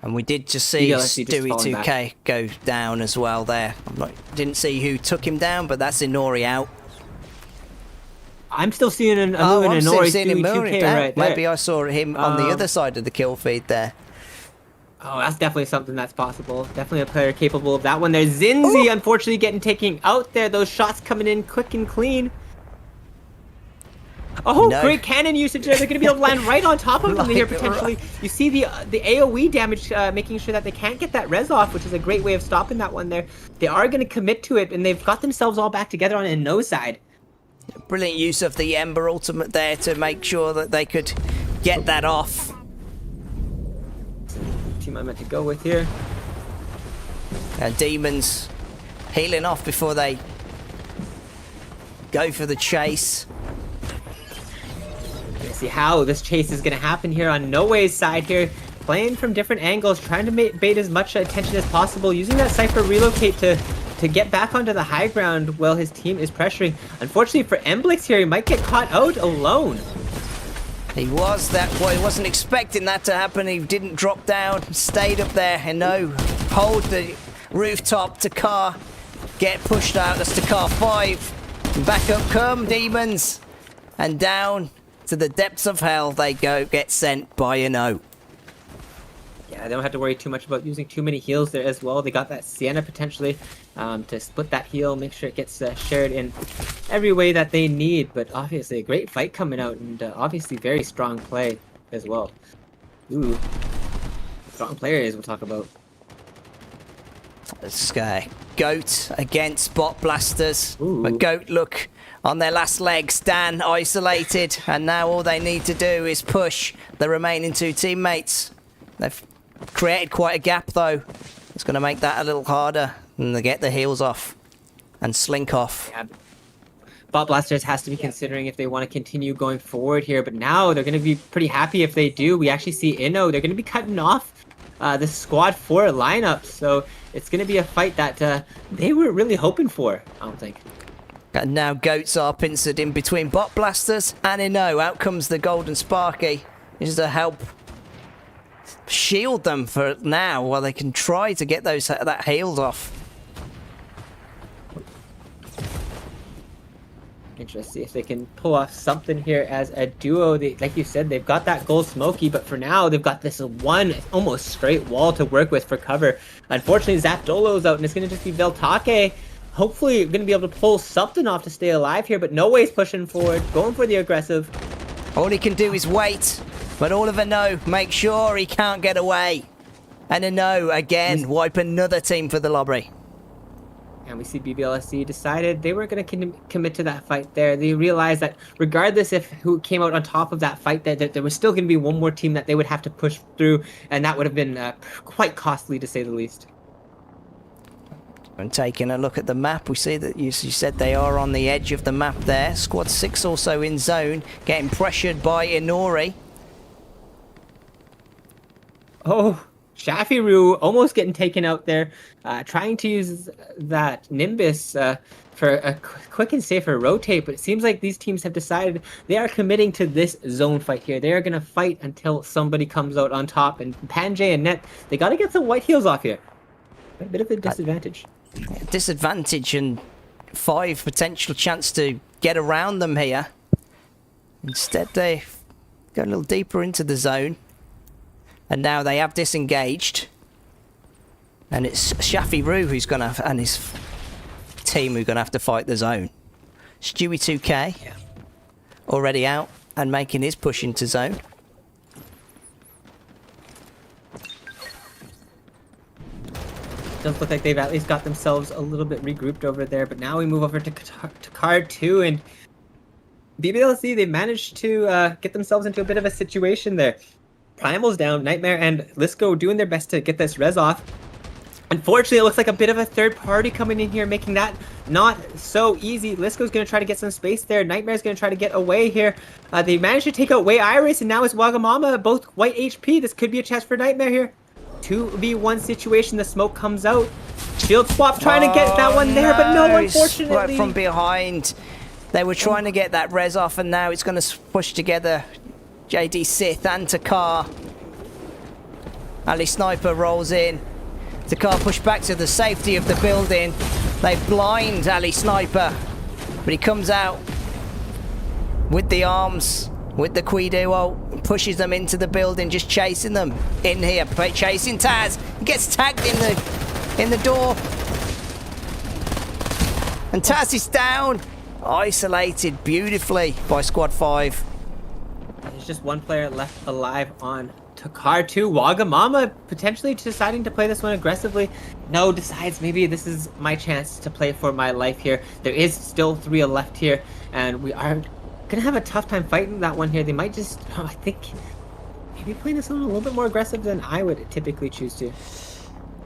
And we did just see Stewie 2K go down as well there. Didn't see who took him down, but that's Inori out. I'm still seeing an Inori Stewie 2K down. right there. Maybe I saw him on the other side of the kill feed there. Oh, that's definitely something that's possible. Definitely a player capable of that one. There's Zinzi, unfortunately, taken out there. Those shots coming in quick and clean. Oh, no. Great cannon usage there. They're going to be able to land right on top of them here, potentially. You see the AoE damage, making sure that they can't get that res off, which is a great way of stopping that one there. They are going to commit to it, and they've got themselves all back together on a no side. Brilliant use of the Ember ultimate there to make sure that they could get that off. Team I meant to go with here. Demons healing off before they go for the chase. Let's see how this chase is going to happen here on No Way's side here. Playing from different angles, trying to bait as much attention as possible, using that Cypher relocate to get back onto the high ground while his team is pressuring. Unfortunately for Emblix here, he might get caught out alone. He was that way. He wasn't expecting that to happen. He didn't drop down, stayed up there, and no, hold the rooftop to car, get pushed out. That's to car 5. Back up come Demons, and down to the depths of hell they go, get sent by a no. Yeah, they don't have to worry too much about using too many heals there as well. They got that Sienna potentially to split that heal, make sure it gets shared in every way that they need. But obviously, a great fight coming out, and obviously very strong play as well. Ooh, strong players we'll talk about. This guy, Goat against Bot Blasters. Ooh. But Goat look on their last legs. Dan isolated, and now all they need to do is push the remaining two teammates. They've created quite a gap though. It's going to make that a little harder, and they get the heals off and slink off. Yeah. Bot Blasters has to be considering if they want to continue going forward here, but now they're going to be pretty happy if they do. We actually see Inno. They're going to be cutting off the squad 4 lineup, so it's going to be a fight that they were really hoping for, I don't think. And now Goats are pincered in between Bot Blasters and Inno. Out comes the Golden Sparky. This is to help shield them for now while they can try to get that healed off. Interesting if they can pull off something here as a duo. They, like you said, they've got that gold smoky, but for now they've got this one almost straight wall to work with for cover. Unfortunately, Zapdolo's out, and it's going to just be Veltake. Hopefully, going to be able to pull something off to stay alive here, but no way he's pushing forward, going for the aggressive. All he can do is wait, but all of a no, make sure he can't get away. And a no again, wipe another team for the lobby. And we see BBLSC decided they weren't going to commit to that fight there. They realized that regardless of who came out on top of that fight, that there was still going to be one more team that they would have to push through, and that would have been quite costly to say the least. And taking a look at the map, we see that you said they are on the edge of the map there. Squad 6 also in zone, getting pressured by Inori. Oh, Shafiru almost getting taken out there, trying to use that Nimbus for a quick and safer rotate, but it seems like these teams have decided they are committing to this zone fight here. They are going to fight until somebody comes out on top, and Panjay and Net, they got to get some white heals off here. A bit of a disadvantage. Disadvantage and 5 potential chance to get around them here. Instead, they go a little deeper into the zone. And now they have disengaged. And it's Shafi Roo who's going to, and his team who are going to have to fight the zone. Stewie 2K already out and making his push into zone. Does look like they've at least got themselves a little bit regrouped over there, but now we move over to card 2, and BBLC, they managed to get themselves into a bit of a situation there. Primal's down, Nightmare and Lisco doing their best to get this res off. Unfortunately, it looks like a bit of a third party coming in here, making that not so easy. Lisco's going to try to get some space there. Nightmare's going to try to get away here. They managed to take out Way Iris, and now it's Wagamama, both white HP. This could be a chance for Nightmare here. 2v1 situation, the smoke comes out. Shield swap trying to get that one there, but no, unfortunately. Right from behind. They were trying to get that res off, and now it's going to push together JD Sith and Takar. Ali Sniper rolls in. Takar pushed back to the safety of the building. They blind Ali Sniper, but he comes out with the arms, with the Quido, pushes them into the building, just chasing them in here, chasing Taz. He gets tagged in the door, and Taz is down, isolated beautifully by Squad 5. There's just one player left alive on Takar 2. Wagamama potentially deciding to play this one aggressively. No, decides maybe this is my chance to play for my life here. There is still 3 left here, and we are gonna have a tough time fighting that one here. They might just, I think, maybe playing this one a little bit more aggressive than I would typically choose to.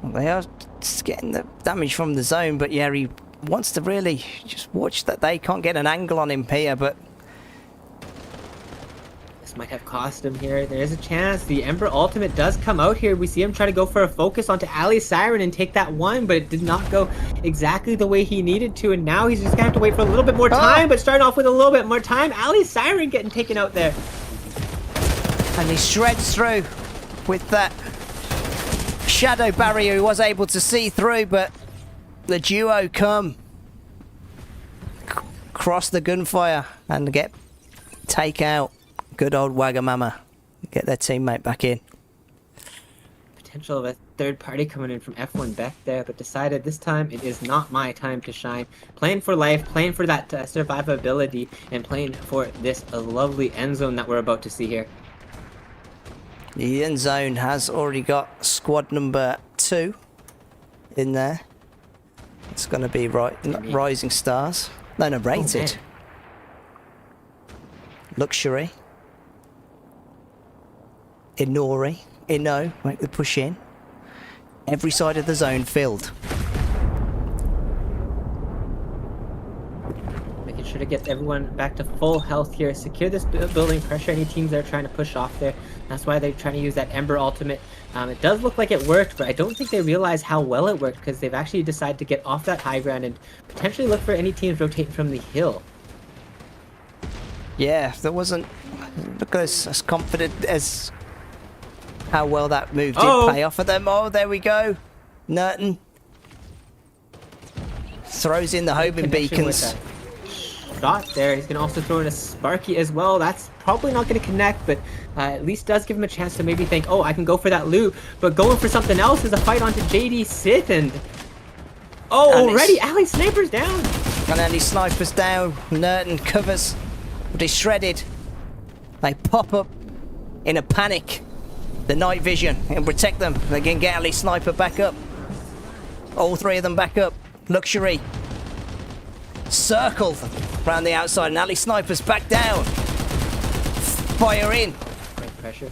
Well, they are just getting the damage from the zone, but yeah, he wants to really just watch that they can't get an angle on him here, but this might have cost him here. There is a chance. The Ember ultimate does come out here. We see him try to go for a focus onto Ali Siren and take that one, but it did not go exactly the way he needed to, and now he's just gonna have to wait for a little bit more time, but starting off with a little bit more time, Ali Siren getting taken out there. and he shreds through with that shadow barrier he was able to see through, but the duo come cross the gunfire and take out good old Wagamama, get their teammate back in. potential of a third party coming in from F1 Beck there, but decided this time it is not my time to shine. Playing for life, playing for that survivability, and playing for this lovely end zone that we're about to see here. The end zone has already got squad number 2 in there. It's going to be Rising Stars. No, Rated. man. Luxury. Inori. Inno. Make the push in. Every side of the zone filled. Making sure to get everyone back to full health here. Secure this building, pressure any teams that are trying to push off there. That's why they're trying to use that Ember ultimate. It does look like it worked, but I don't think they realize how well it worked because they've actually decided to get off that high ground and potentially look for any teams rotating from the hill. Yeah, there wasn't... Look as confident as... How well that move did pay off for them. Oh, there we go. Nurton throws in the homing beacons. Shot there. He's going to also throw in a Sparky as well. That's probably not going to connect, but at least does give him a chance to maybe think, oh, I can go for that loot. But going for something else is a fight onto JD Sith and... Oh, already Ali Sniper's down. And Ali Sniper's down. Nurton covers. But he's shredded. They pop up in a panic. The night vision and protect them. They can get Ali Sniper back up. All 3 of them back up. Luxury. Circle around the outside and Ali Sniper's back down. Fire in. Great pressure.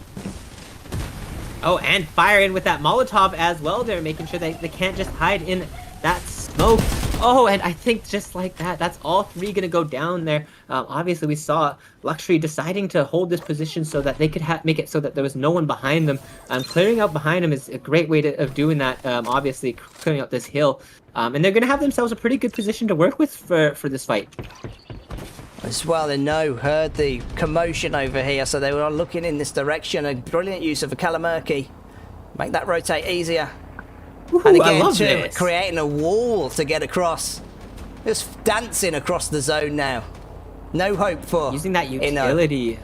Oh, and fire in with that Molotov as well there, making sure they can't just hide in that smoke. Oh, and I think just like that, that's all 3 going to go down there. Obviously, we saw Luxury deciding to hold this position so that they could make it so that there was no one behind them. Clearing out behind them is a great way of doing that, obviously, clearing out this hill. And they're going to have themselves a pretty good position to work with for this fight. As well, and no, heard the commotion over here, so they were looking in this direction. A brilliant use of a Kalamurki. Make that rotate easier. Ooh, And I again, love this. creating a wall to get across. Just dancing across the zone now. No hope for Using that Inno. utility,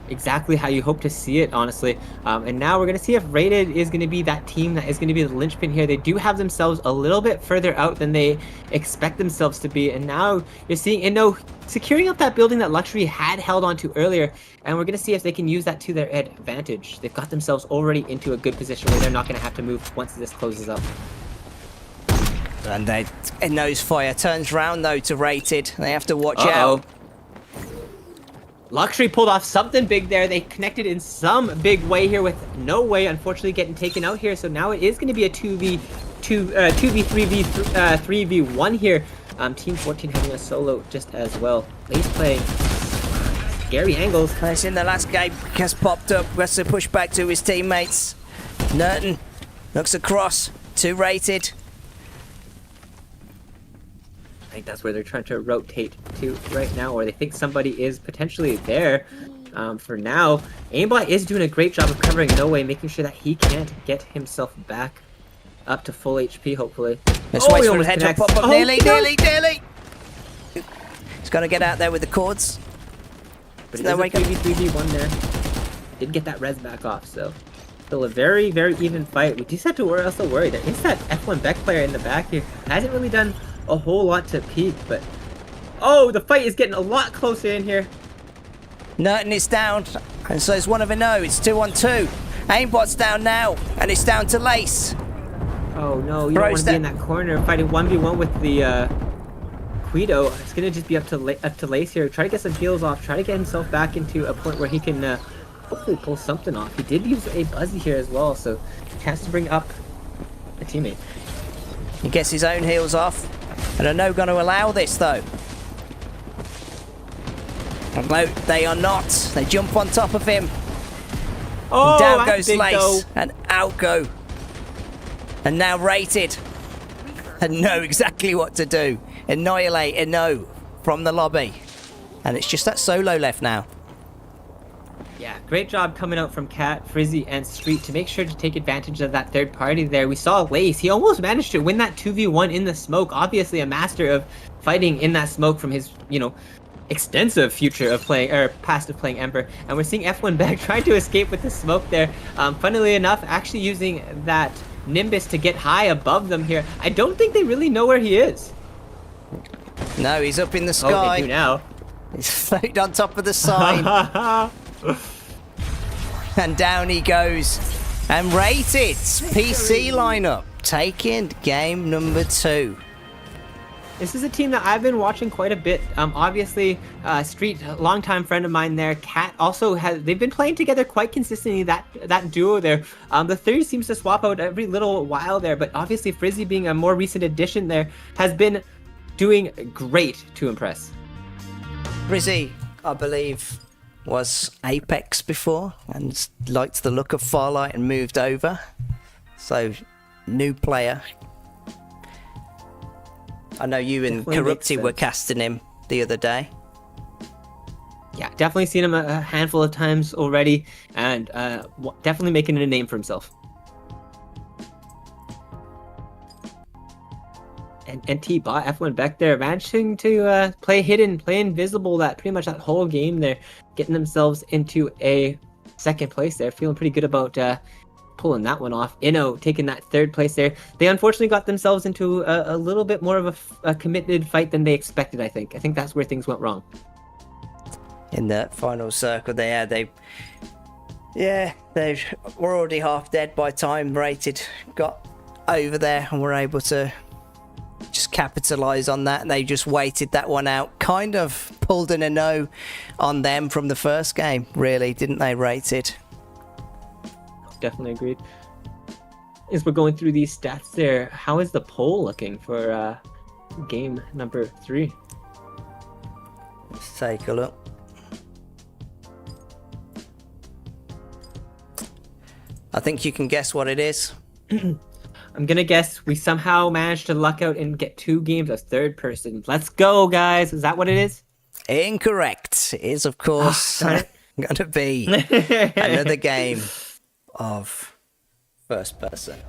exactly how you hope to see it, honestly. And now we're going to see if Rated is going to be that team that is going to be the linchpin here. They do have themselves a little bit further out than they expect themselves to be. And now you're seeing Inno securing up that building that Luxury had held onto earlier. And we're going to see if they can use that to their advantage. They've got themselves already into a good position where they're not going to have to move once this closes up. And Inno's fire turns round though to Rated. They have to watch out. Luxury pulled off something big there. They connected in some big way here with no way, unfortunately, getting taken out here. So now it is going to be a 3v1 here. Team 14 having a solo just as well. He's playing scary angles. It's in the last game. Has popped up. Has to push back to his teammates. Nurton looks across to Rated. I think that's where they're trying to rotate to right now, or they think somebody is potentially there. For now, Aimbot is doing a great job of covering No Way, making sure that he can't get himself back up to full HP, hopefully. Let's wait he for the almost head to connects. pop up. Oh, Nearly. no! He's going to get out there with the cords. But it No is a way. 3v1 there. Did get that res back off, so still a very, very even fight. We just have to also worry. There is that F1 Beck player in the back here. Hasn't really done a whole lot to peak, but oh, the fight is getting a lot closer in here. Nurton is down, and so is one of Inno. It's 2-on-2. Aimbot's down now, and it's down to Lace. Oh no, you don't want to be in that corner fighting 1v1 with the Guido. It's gonna just be up to Lace here. Try to get some heals off. Try to get himself back into a point where he can hopefully pull something off. He did use a Buzzy here as well, so chance to bring up a teammate. He gets his own heals off, and are no going to allow this though. No, they are not. They jump on top of him. Oh, Down that's goes big, Lace, though. and out go. And now Rated. And know exactly what to do. Annihilate Inno from the lobby. And it's just that solo left now. Yeah, great job coming out from Cat, Frizzy, and Street to make sure to take advantage of that third party there. We saw Lace. He almost managed to win that 2v1 in the smoke. Obviously a master of fighting in that smoke from his, extensive future of playing or past of playing Ember, and we're seeing F1 back trying to escape with the smoke there. Funnily enough, actually using that Nimbus to get high above them here. I don't think they really know where he is. No, he's up in the Oh, sky. they do now. He's floated on top of the sign. And down he goes. And rated PC lineup taking game number 2. This is a team that I've been watching quite a bit. Obviously, Street, a longtime friend of mine there. Cat also has. They've been playing together quite consistently. That duo there. The third seems to swap out every little while there. But obviously, Frizzy being a more recent addition there has been doing great to impress. Frizzy, I believe, was Apex before and liked the look of Farlight and moved over. So, new player. I know you and Definitely makes Corrupti were sense. casting him the other day. Yeah, definitely seen him a handful of times already, and definitely making a name for himself. And T-Bot, F1 back there, managing to play hidden, play invisible that pretty much that whole game there, getting themselves into a second place there, feeling pretty good about pulling that one off. Inno taking that third place there. They unfortunately got themselves into a little bit more of a committed fight than they expected, I think. I think that's where things went wrong. In the final circle, they were already half dead by time rated got over there and were able to just capitalize on that, and they just waited that one out. Kind of pulled in a no on them from the first game, really, didn't they, rated? Definitely agreed. As we're going through these stats there, how is the poll looking for game number 3? Let's take a look. I think you can guess what it is. I'm gonna guess we somehow managed to luck out and get 2 games of third person. Let's go, guys. Is that what it is? Incorrect. It is, of course, darn going to be another game of first person.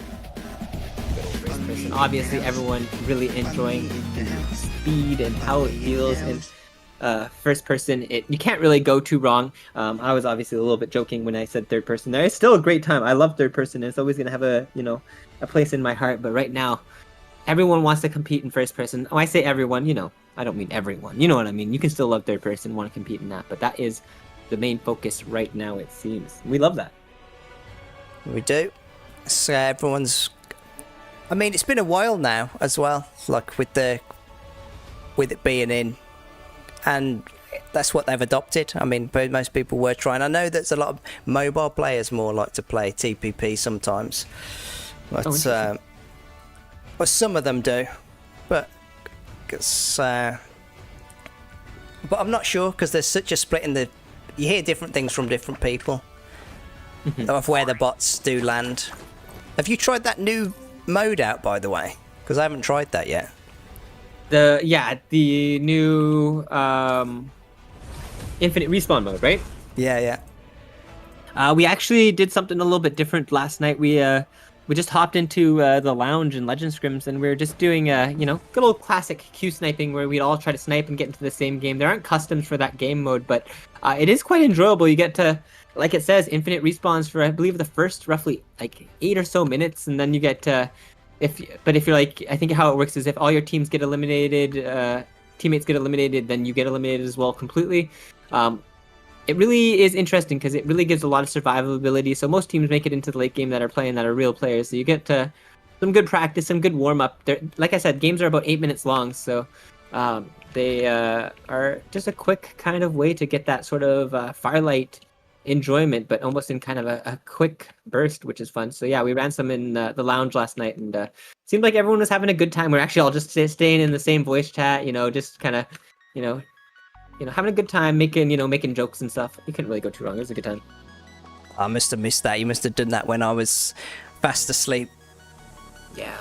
Obviously, everyone really enjoying speed and how it feels in first person. You can't really go too wrong. I was obviously a little bit joking when I said third person there. It's still a great time. I love third person. It's always gonna have a place in my heart. But right now, everyone wants to compete in first person. When I say everyone, I don't mean everyone. You know what I mean. You can still love third person, want to compete in that, but that is the main focus right now. It seems we love that. We do. So everyone's. I mean, it's been a while now as well. Like with it being in, and that's what they've adopted. I mean, most people were trying. I know there's a lot of mobile players more like to play TPP sometimes, but well, some of them do. But I'm not sure because there's such a split in the. You hear different things from different people of where the bots do land. Have you tried that new mode out, by the way? Because I haven't tried that yet. The new infinite respawn mode, right? Yeah. We actually did something a little bit different last night. We just hopped into the lounge in LegendScrims, and we were just doing good old classic Q sniping where we'd all try to snipe and get into the same game. There aren't customs for that game mode, but it is quite enjoyable. You get to, like it says, infinite respawns for I believe the first roughly like 8 or so minutes, and then you get if you're like, I think how it works is if all your teams get eliminated, teammates get eliminated, then you get eliminated as well completely. It really is interesting because it really gives a lot of survivability. So most teams make it into the late game that are playing that are real players. So you get some good practice, some good warm up. Like I said, games are about 8 minutes long, so they are just a quick kind of way to get that sort of Farlight enjoyment, but almost in kind of a quick burst, which is fun. So yeah, we ran some in the lounge last night, and seemed like everyone was having a good time. We're actually all just staying in the same voice chat, just kind of, having a good time, making jokes and stuff. You couldn't really go too wrong. It was a good time. I must have missed that. You must have done that when I was fast asleep. Yeah.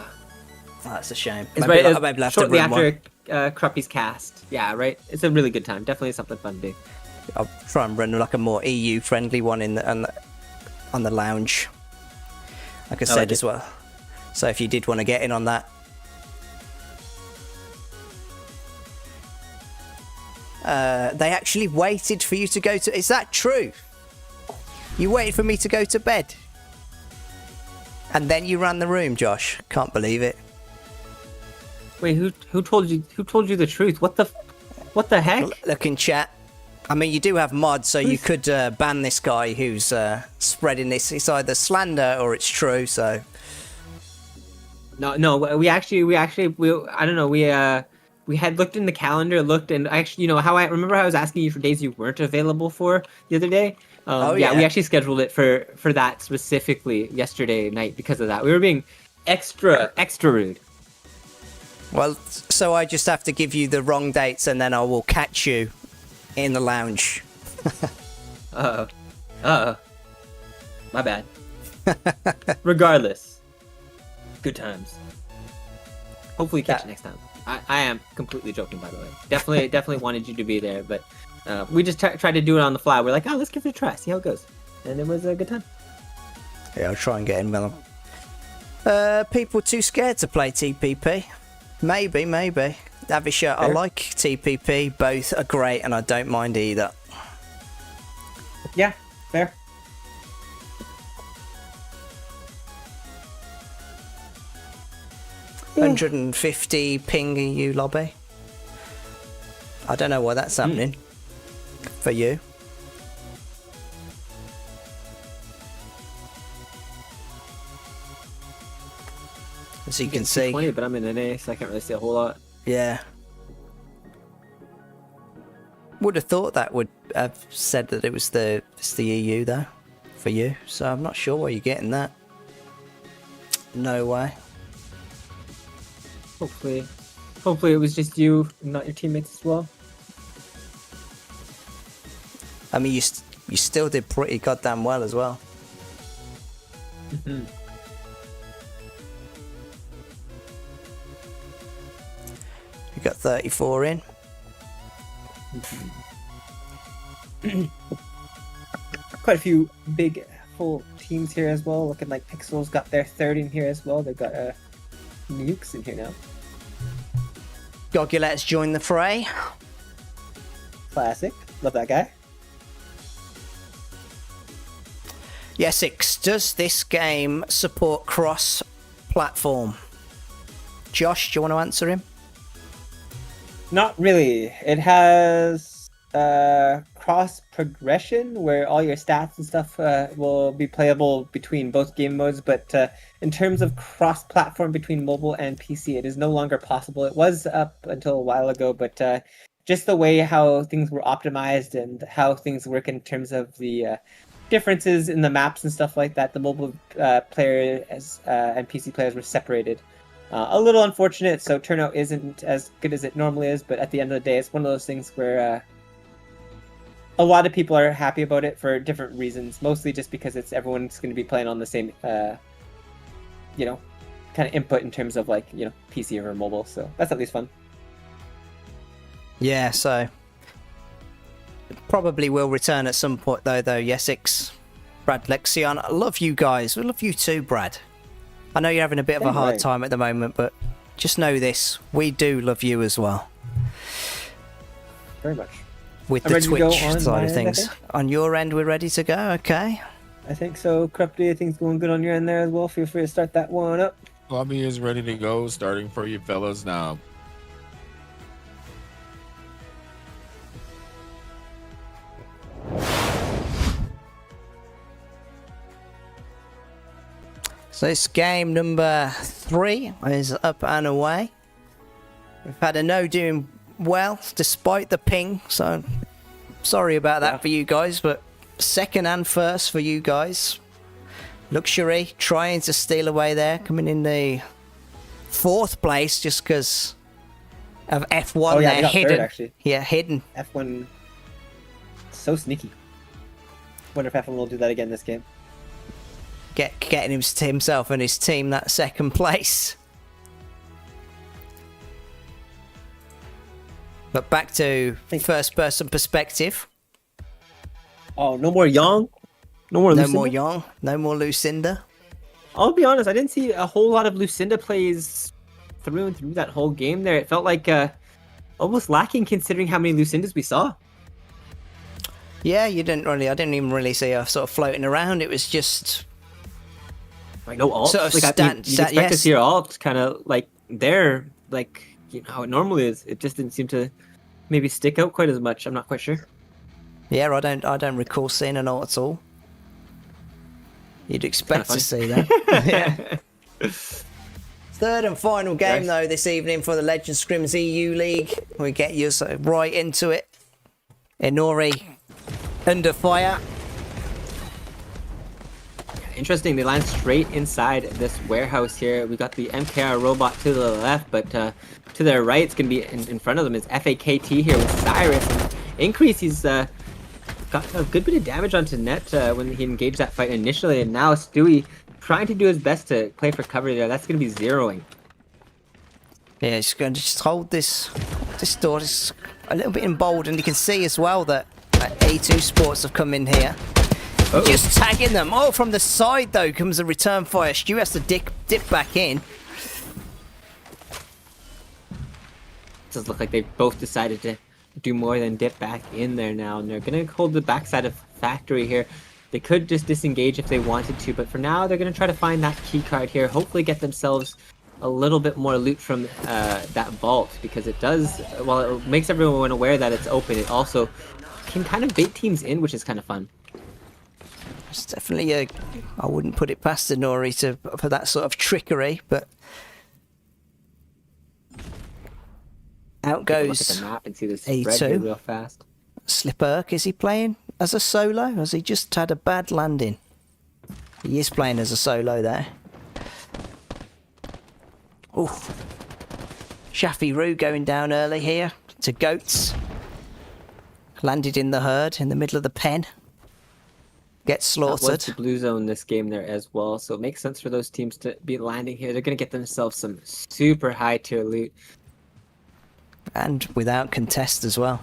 Oh, that's a shame. It's Maybe right, I'll have to shortly run one. after Cruppy's cast. Yeah, right. It's a really good time. Definitely something fun to do. I'll try and run like a more EU friendly one on the lounge, like I said, as well. So if you did want to get in on that. they actually waited for you to go to... Is that true? You waited for me to go to bed? And then you ran the room, Josh. Can't believe it. Wait, who told you the truth? What the heck? Look in chat. I mean, you do have mods, so you could ban this guy who's spreading this. It's either slander or it's true, so... No, we I don't know, we had looked in the calendar, and actually, how I remember I was asking you for days you weren't available for the other day. Yeah, we actually scheduled it for that specifically yesterday night because of that. We were being extra rude. Well, so I just have to give you the wrong dates and then I will catch you in the lounge. My bad. Regardless, good times. Hopefully catch you next time. I am completely joking, by the way. Definitely wanted you to be there, but we just tried to do it on the fly. We're like, let's give it a try, see how it goes, and it was a good time. Yeah, I'll try and get in with them. People too scared to play TPP? Maybe. Avisha, I like TPP. Both are great, and I don't mind either. Yeah, fair. Yeah. 150 ping EU lobby. I don't know why that's happening for you. As you can see, 20, but I'm in an A, so I can't really see a whole lot. Yeah. Would have thought that would have said that it's the EU though, for you. So I'm not sure where you're getting that. No way. Hopefully it was just you, and not your teammates as well. I mean, you still did pretty goddamn well as well. Mm-hmm. You got 34 in. Quite a few big full teams here as well. Looking like Pixels got their third in here as well. They've got Nukes in here now. Goggy, let's join the fray. Classic. Love that guy. Yesix, does this game support cross-platform? Josh, do you want to answer him? Not really. It has cross progression where all your stats and stuff will be playable between both game modes, but in terms of cross platform between mobile and PC, it is no longer possible. It was up until a while ago, but just the way how things were optimized and how things work in terms of the differences in the maps and stuff like that, the mobile players and PC players were separated. A little unfortunate, so turnout isn't as good as it normally is, but at the end of the day, it's one of those things where a lot of people are happy about it for different reasons, mostly just because everyone's going to be playing on the same, kind of input in terms of PC or mobile, so that's at least fun. Yeah, so probably will return at some point though, Yesix, Brad, Lexion. I love you guys. I love you too, Brad. I know you're having a bit of a hard time at the moment, but just know this. We do love you as well. Very much. With the Twitch side of things. On your end, we're ready to go, okay? I think so. Corrupty, I think it's going good on your end there as well. Feel free to start that one up. Lobby is ready to go, starting for you fellas now. So this game number 3 is up and away. We've had a no doing well despite the ping, so sorry about that for you guys, but second and first for you guys. Luxury trying to steal away there, coming in the 4th place just because of F1 they there, got hidden. third, actually. Yeah, hidden. F1, so sneaky. Wonder if F1 will do that again this game. Getting himself and his team that 2nd place. But back to first person perspective. Oh, no more Young? No more Lucinda? No more Lucinda. I'll be honest, I didn't see a whole lot of Lucinda plays through and through that whole game there. It felt like almost lacking considering how many Lucindas we saw. Yeah, I didn't even really see her sort of floating around. It was just Like no alt. sort of Like you'd expect to yes. see your alt kind of like there, like you know how it normally is. It just didn't seem to maybe stick out quite as much. I'm not quite sure. Yeah, I don't recall seeing an ult at all. You'd expect to funny. see that. Yeah. Third and final game Yes. though this evening for the LegendScrims EU League. We get you sort of right into it. Inori under fire. Interesting. They land straight inside this warehouse here. We got the MKR robot to the left, but to their right, it's gonna be in front of them is FAKT here with Cyrus. And Increase, he's got a good bit of damage onto net when he engaged that fight initially, and now Stewie trying to do his best to play for cover there. That's gonna be zeroing. Yeah, he's going to just hold this door. It's a little bit emboldened. You can see as well that A2 Sports have come in here. Just tagging them. Oh, from the side though comes a return fire. Stu has to dip back in. Does look like they both decided to do more than dip back in there now, and they're gonna hold the backside of factory here. They could just disengage if they wanted to, but for now they're gonna try to find that key card here. Hopefully get themselves a little bit more loot from that vault, because it does, while it makes everyone aware that it's open, it also can kind of bait teams in, which is kind of fun. It's definitely I wouldn't put it past Inori for that sort of trickery, but out Take a look at goes the map and see this spread here A2. real fast. Slipperk. Is he playing as a solo? Has he just had a bad landing? He is playing as a solo there. Oof. Shafi Roo going down early here to Goats. Landed in the herd in the middle of the pen. Gets That was slaughtered. the blue zone this game there as well, so it makes sense for those teams to be landing here. They're going to get themselves some super high tier loot. And without contest as well.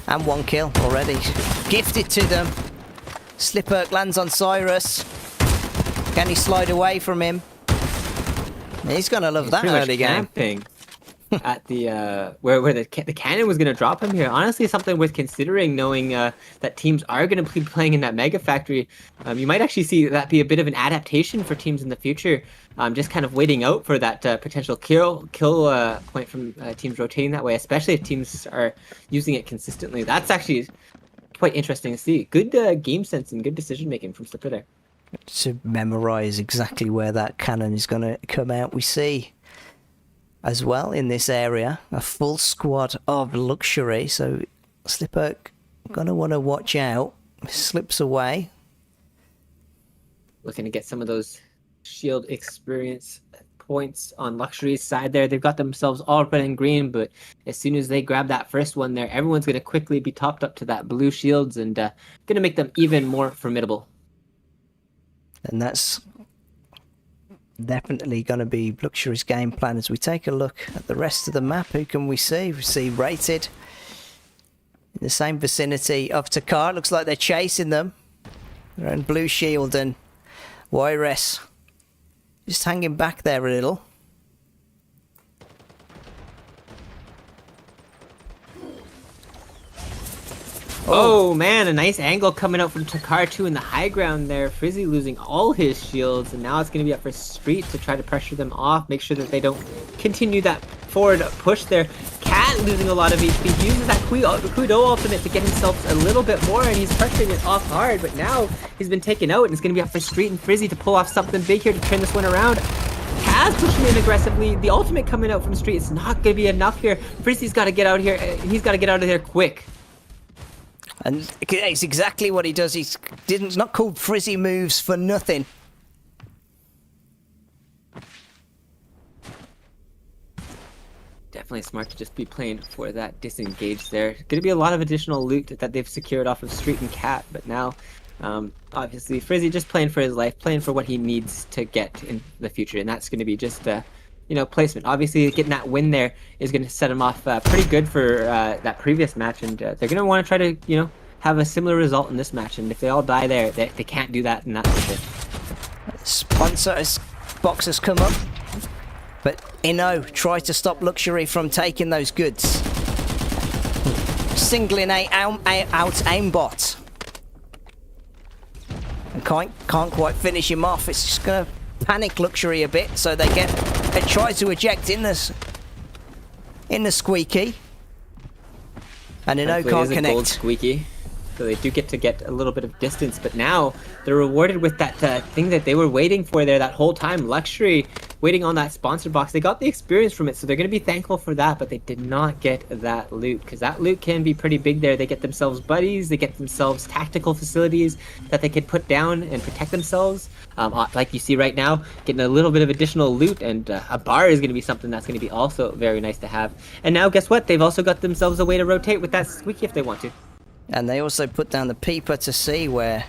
And one kill already. Gifted to them. Slipperk lands on Cyrus. Can he slide away from him? He's going to love that Pretty much early game. camping at the where the cannon was going to drop him here. Honestly, something worth considering, knowing that teams are going to be playing in that mega factory. You might actually see that be a bit of an adaptation for teams in the future. Just kind of waiting out for that potential kill point from teams rotating that way, especially if teams are using it consistently. That's actually quite interesting to see. Good game sense and good decision making from Slipper there. To memorize exactly where that cannon is going to come out. We see as well in this area a full squad of luxury, so Slipper gonna want to watch out. Slips away. Looking to get some of those shield experience points on luxury's side there. They've got themselves all red and green, but as soon as they grab that first one there, everyone's going to quickly be topped up to that blue shields and going to make them even more formidable. And that's definitely going to be Luxury's game plan. As we take a look at the rest of the map, who can we see? We see Rated in the same vicinity of Takar. Looks like they're chasing them. They're in blue shield, and Wyres just hanging back there a little. Oh man, a nice angle coming out from Takar 2 in the high ground there. Frizzy losing all his shields, and now it's going to be up for Street to try to pressure them off, make sure that they don't continue that forward push there. Cat losing a lot of HP. He uses that Kudo ultimate to get himself a little bit more, and he's pressuring it off hard, but now he's been taken out, and it's going to be up for Street and Frizzy to pull off something big here to turn this one around. Kaz pushing in aggressively. The ultimate coming out from Street is not going to be enough here. Frizzy's got to get out here. He's got to get out of there quick. And it's exactly what he does. He's not called Frizzy moves for nothing. Definitely smart to just be playing for that disengage there. Going to be a lot of additional loot that they've secured off of Street and Cat, but now obviously Frizzy just playing for his life, playing for what he needs to get in the future, and that's going to be just placement. Obviously getting that win there is going to set him off pretty good for that previous match, and they're going to want to try to have a similar result in this match, and if they all die there, they can't do that in that situation. Sponsors boxes come up, but Inno try to stop Luxury from taking those goods. singling out aimbot. And can't quite finish him off. It's just going to panic Luxury a bit, so they try to eject in the squeaky. And Inno can't connect. Gold squeaky. So they do get a little bit of distance, but now they're rewarded with that thing that they were waiting for there that whole time. Luxury waiting on that sponsor box. They got the experience from it, so they're going to be thankful for that, but they did not get that loot, because that loot can be pretty big there. They get themselves buddies, they get themselves tactical facilities that they can put down and protect themselves. Like you see right now, getting a little bit of additional loot, and a bar is going to be something that's going to be also very nice to have. And now guess what? They've also got themselves a way to rotate with that squeaky if they want to. And they also put down the peeper to see where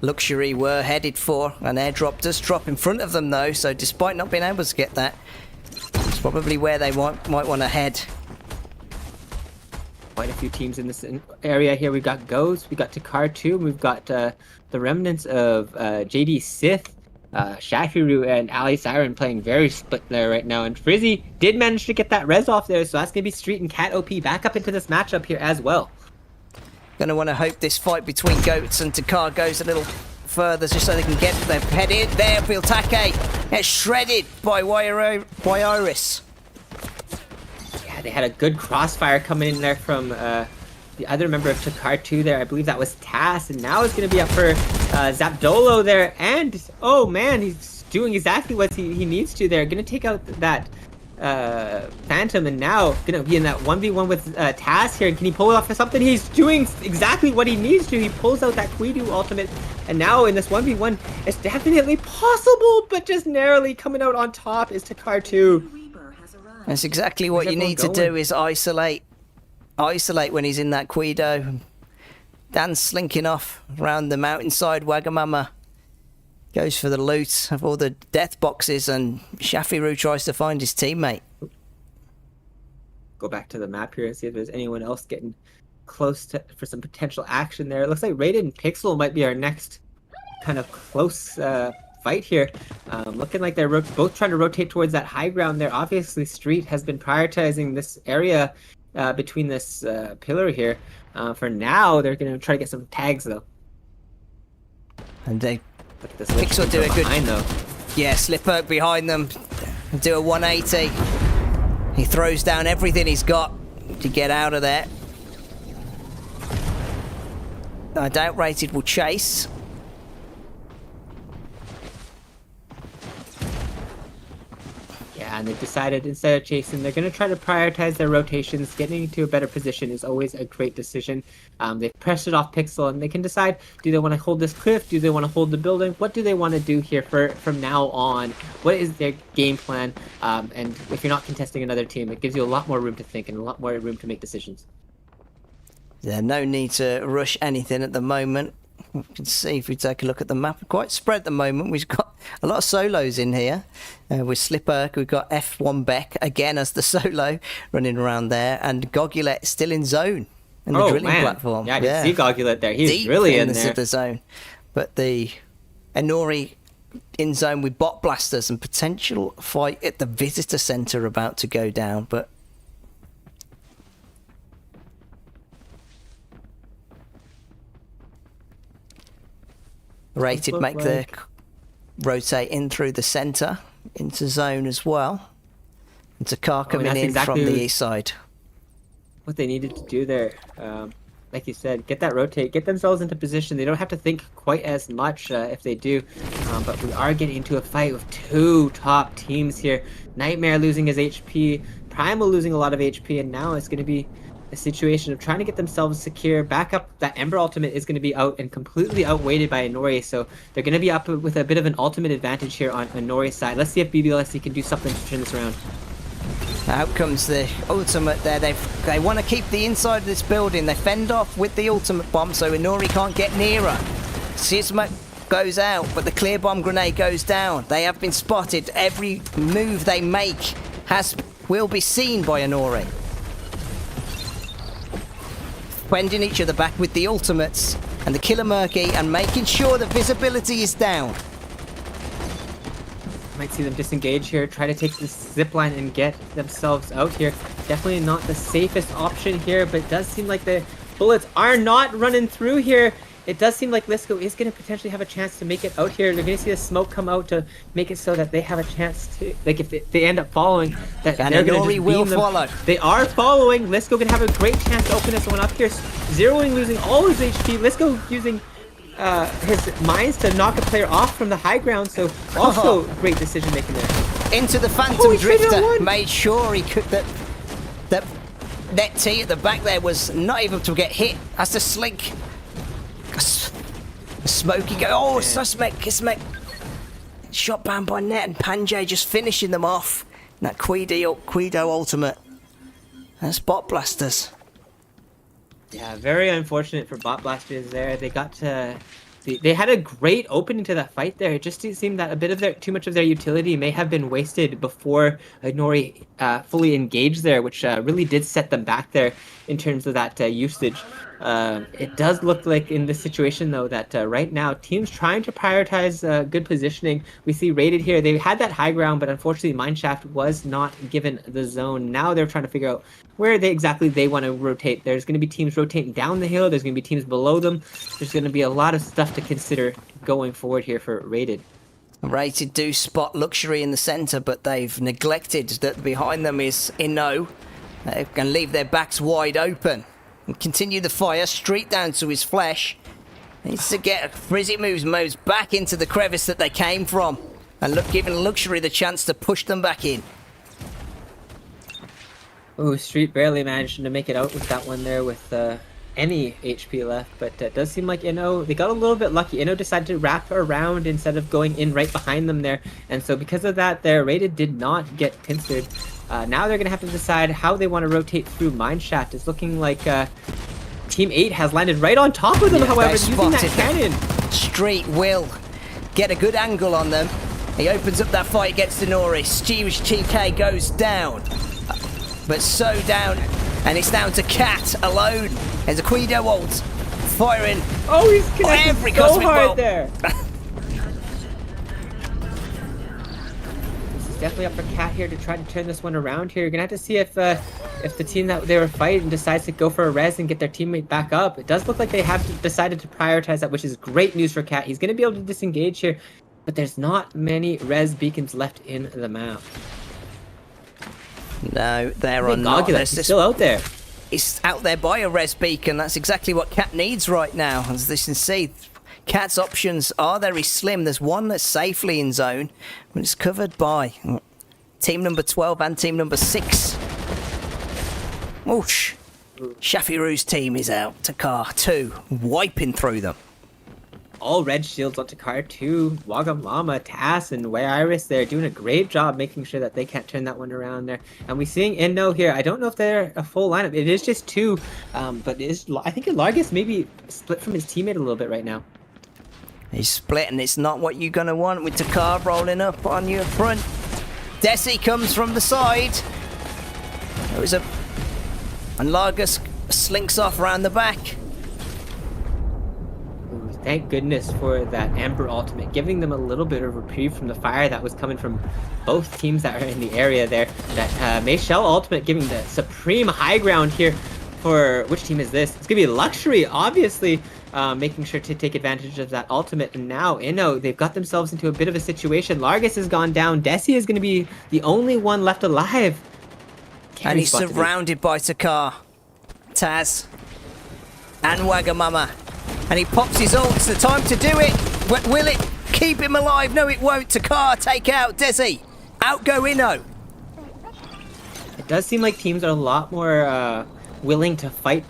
Luxury were headed for. An airdrop does drop in front of them though, so despite not being able to get that, it's probably where they might want to head. Quite a few teams in this area here. We've got Goes, we've got Takar 2, we've got the remnants of JD Sith, Shafiru, and Ali Siren playing very split there right now. And Frizzy did manage to get that res off there, so that's going to be Street and Cat OP back up into this matchup here as well. Going to want to hope this fight between Goats and Takar goes a little further just so they can get their head in. There, Biltake gets shredded by Iris. Yeah, they had a good crossfire coming in there from the other member of Takar 2 there. I believe that was Tass, and now it's going to be up for Zapdolo there. And, oh man, he's doing exactly what he needs to there. Going to take out that Phantom, and now gonna be in that 1v1 with Tass here. And can he pull it off for something? He's doing exactly what he needs to. He pulls out that Kuidu ultimate, and now in this 1v1 it's definitely possible, but just narrowly coming out on top is Takar 2. That's exactly what you need to do, is isolate when he's in that Kuido. Dan's slinking off around the mountainside. Wagamama goes for the loot of all the death boxes, and Shafiru tries to find his teammate. Go back to the map here and see if there's anyone else getting close for some potential action there. It looks like Raiden and Pixel might be our next kind of close fight here. Looking like they're both trying to rotate towards that high ground there. Obviously, Street has been prioritizing this area between this pillar here. For now, they're going to try to get some tags, though. And they Pixel do a good behind, though. Yeah, Slipperk behind them. Do a 180. He throws down everything he's got to get out of there. I doubt Rated will chase. Yeah, and they've decided instead of chasing, they're going to try to prioritize their rotations. Getting into a better position is always a great decision. They've pressured off Pixel, and they can decide, do they want to hold this cliff? Do they want to hold the building? What do they want to do here from now on? What is their game plan? And if you're not contesting another team, it gives you a lot more room to think and a lot more room to make decisions. Yeah, no need to rush anything at the moment. You can see if we take a look at the map, quite spread at the moment. We've got a lot of solos in here. With Slipperk, we've got F1 Beck again as the solo running around there, and Gogulet still in zone in the drilling platform. Yeah, I can see Gogulet there. He's deep really in there. The zone. But the Inori in zone with bot blasters, and potential fight at the visitor center about to go down, but Rated make the rotate in through the centre into zone as well. And Takar coming in from the east side. What they needed to do there, like you said, get that rotate, get themselves into position. They don't have to think quite as much if they do. But we are getting into a fight with two top teams here. Nightmare losing his HP, Primal losing a lot of HP, and now it's going to be a situation of trying to get themselves secure. Back up, that Ember ultimate is going to be out and completely outweighted by Inori, so they're going to be up with a bit of an ultimate advantage here on Inori's side. Let's see if BBLSC can do something to turn this around. Out comes the ultimate there. They want to keep the inside of this building. They fend off with the ultimate bomb so Inori can't get nearer. Sisma goes out, but the clear bomb grenade goes down. They have been spotted. Every move they make will be seen by Inori. Fending each other back with the ultimates and the Killer Murky, and making sure the visibility is down. Might see them disengage here, try to take this zip line and get themselves out here. Definitely not the safest option here, but it does seem like the bullets are not running through here. It does seem like Lisco is going to potentially have a chance to make it out here. They're going to see the smoke come out to make it so that they have a chance to, like, if they end up following, that And they're going Inori to will follow. They are following. Lisco going to have a great chance to open this one up here. Zeroing, losing all his HP. Lisco using his mines to knock a player off from the high ground. So also great decision making there. Into the Phantom Oh, he traded on Drifter. one. Made sure he could. That net T at the back there was not able to get hit. Has to slink. Smoky go. Oh, Susmek. Shot down by net and Panjay just finishing them off. And that Quido ultimate. And Spot Blasters. Yeah, very unfortunate for Bot Blasters there. They got to... They had a great opening to that fight there. It just seemed that a bit of too much of their utility may have been wasted before Nori fully engaged there, which really did set them back there in terms of that usage. It does look like in this situation, though, that right now, teams trying to prioritize good positioning. We see Rated here. They had that high ground, but unfortunately, Mineshaft was not given the zone. Now they're trying to figure out where they want to rotate. There's going to be teams rotating down the hill. There's going to be teams below them. There's going to be a lot of stuff to consider going forward here for Rated. Rated do spot Luxury in the centre, but they've neglected that behind them is Inno. They can leave their backs wide open. And continue the fire straight down to his flesh. Needs to get Frizzy moves back into the crevice that they came from. And giving Luxury the chance to push them back in. Oh, Street barely managed to make it out with that one there with any HP left. But it does seem like Inno, they got a little bit lucky. Inno decided to wrap around instead of going in right behind them there. And so because of that, their Rated did not get pincered. Now they're going to have to decide how they want to rotate through Mineshaft. It's looking like Team 8 has landed right on top of them, Yeah, however, they using that spotted cannon. Street will get a good angle on them. He opens up that fight against Nori. Stewish TK goes down. But so down. And it's down to Cat alone. There's a Quido ult. Firing. Oh, he's connected every so cosmic hard bolt. there. Definitely up for Cat here to try to turn this one around here. You're gonna have to see if the team that they were fighting decides to go for a res and get their teammate back up. It does look like they have decided to prioritize that, which is great news for Cat. He's gonna be able to disengage here, but there's not many res beacons left in the map. No, there are not. He's still out there. It's out there by a res beacon. That's exactly what Cat needs right now. As you can see, Cat's options are very slim. There's one that's safely in zone, but it's covered by team number 12 and team number 6. Whoosh. Shafiru's team is out. Takar 2, wiping through them. All red shields on Takar 2. Wagamama, Tass, and Way Iris there doing a great job making sure that they can't turn that one around there. And we're seeing Indo here. I don't know if they're a full lineup. It is just 2, but I think Largus maybe split from his teammate a little bit right now. He's split, and it's not what you're going to want with Takar rolling up on your front. Desi comes from the side. There is and Largus slinks off around the back. Ooh, thank goodness for that Amber ultimate, giving them a little bit of reprieve from the fire that was coming from both teams that are in the area there. That Mayshell ultimate giving the supreme high ground here for... Which team is this? It's going to be Luxury, obviously. Making sure to take advantage of that ultimate. And now, Inno, they've got themselves into a bit of a situation. Largus has gone down. Desi is going to be the only one left alive. And he's surrounded by Takar, Taz, and Wagamama. And he pops his ult. It's the time to do it. But will it keep him alive? No, it won't. Takar take out Desi. Out go Inno. It does seem like teams are a lot more willing to fight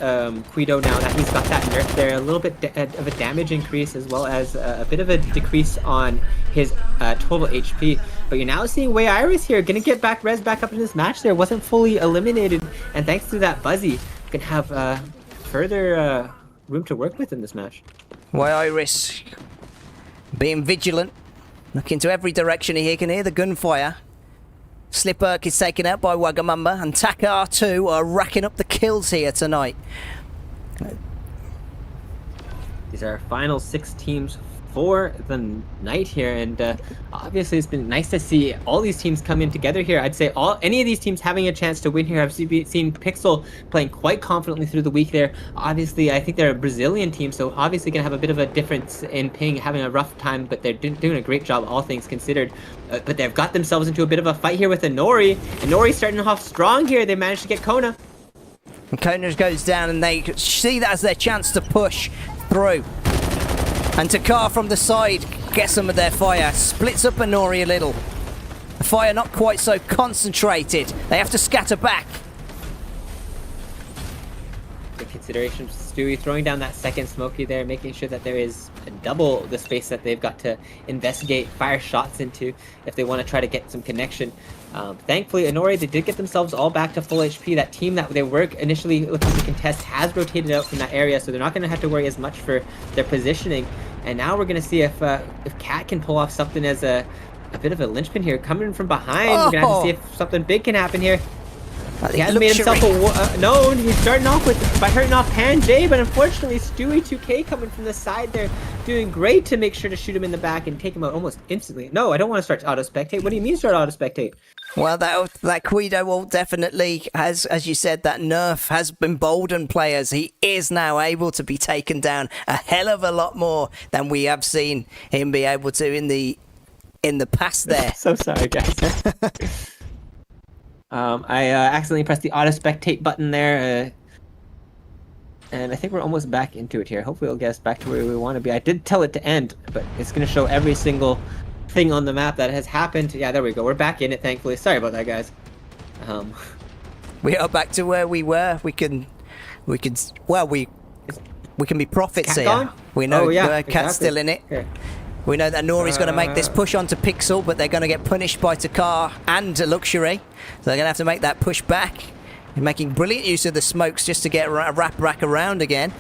Quido now that he's got that nerf there. A little bit of a damage increase as well as a bit of a decrease on his total HP. But you're now seeing Way Iris here gonna get res back up in this match there. Wasn't fully eliminated, and thanks to that Buzzy, can have further room to work with in this match. Way Iris being vigilant, looking to every direction. He can hear the gunfire. Slipperk is taken out by Wagamamba, and Takar 2 are racking up the kills here tonight. These are our final 6 teams for the night here, and obviously it's been nice to see all these teams come in together here. I'd say any of these teams having a chance to win here. I've seen Pixel playing quite confidently through the week there. Obviously, I think they're a Brazilian team, so obviously going to have a bit of a difference in Ping having a rough time, but they're doing a great job, all things considered. But they've got themselves into a bit of a fight here with Inori. Inori starting off strong here. They managed to get Kona. And Kona goes down, and they see that as their chance to push through. And Takar from the side gets some of their fire, splits up Inori a little. The fire not quite so concentrated. They have to scatter back. The consideration of Stewie throwing down that second Smokey there, making sure that there is double the space that they've got to investigate, fire shots into if they want to try to get some connection. Thankfully, Inori, they did get themselves all back to full HP. That team that they were initially looking to contest has rotated out from that area, so they're not going to have to worry as much for their positioning. And now we're going to see if Cat can pull off something as a bit of a linchpin here. Coming in from behind, we're going to have to see if something big can happen here. He hasn't made himself known. He's starting off by hurting off Pan J, but unfortunately Stewie 2K coming from the side there, doing great to make sure to shoot him in the back and take him out almost instantly. No, I don't want to start auto spectate. What do you mean start auto spectate? Well, that Guido will definitely, as you said, that nerf has emboldened players. He is now able to be taken down a hell of a lot more than we have seen him be able to in the past there. So sorry, guys. I accidentally pressed the auto spectate button there, and I think we're almost back into it here. Hopefully it'll get us back to where we want to be. I did tell it to end, but it's going to show every single thing on the map that has happened. Yeah, there we go. We're back in it, thankfully. Sorry about that, guys. We are back to where we were. We can be prophets here. Gone? We know Cat's Cat's still in it. Okay. We know that Nori's going to make this push onto Pixel, but they're going to get punished by Takar and Luxury. So they're going to have to make that push back. They're making brilliant use of the smokes just to get wrap back around again.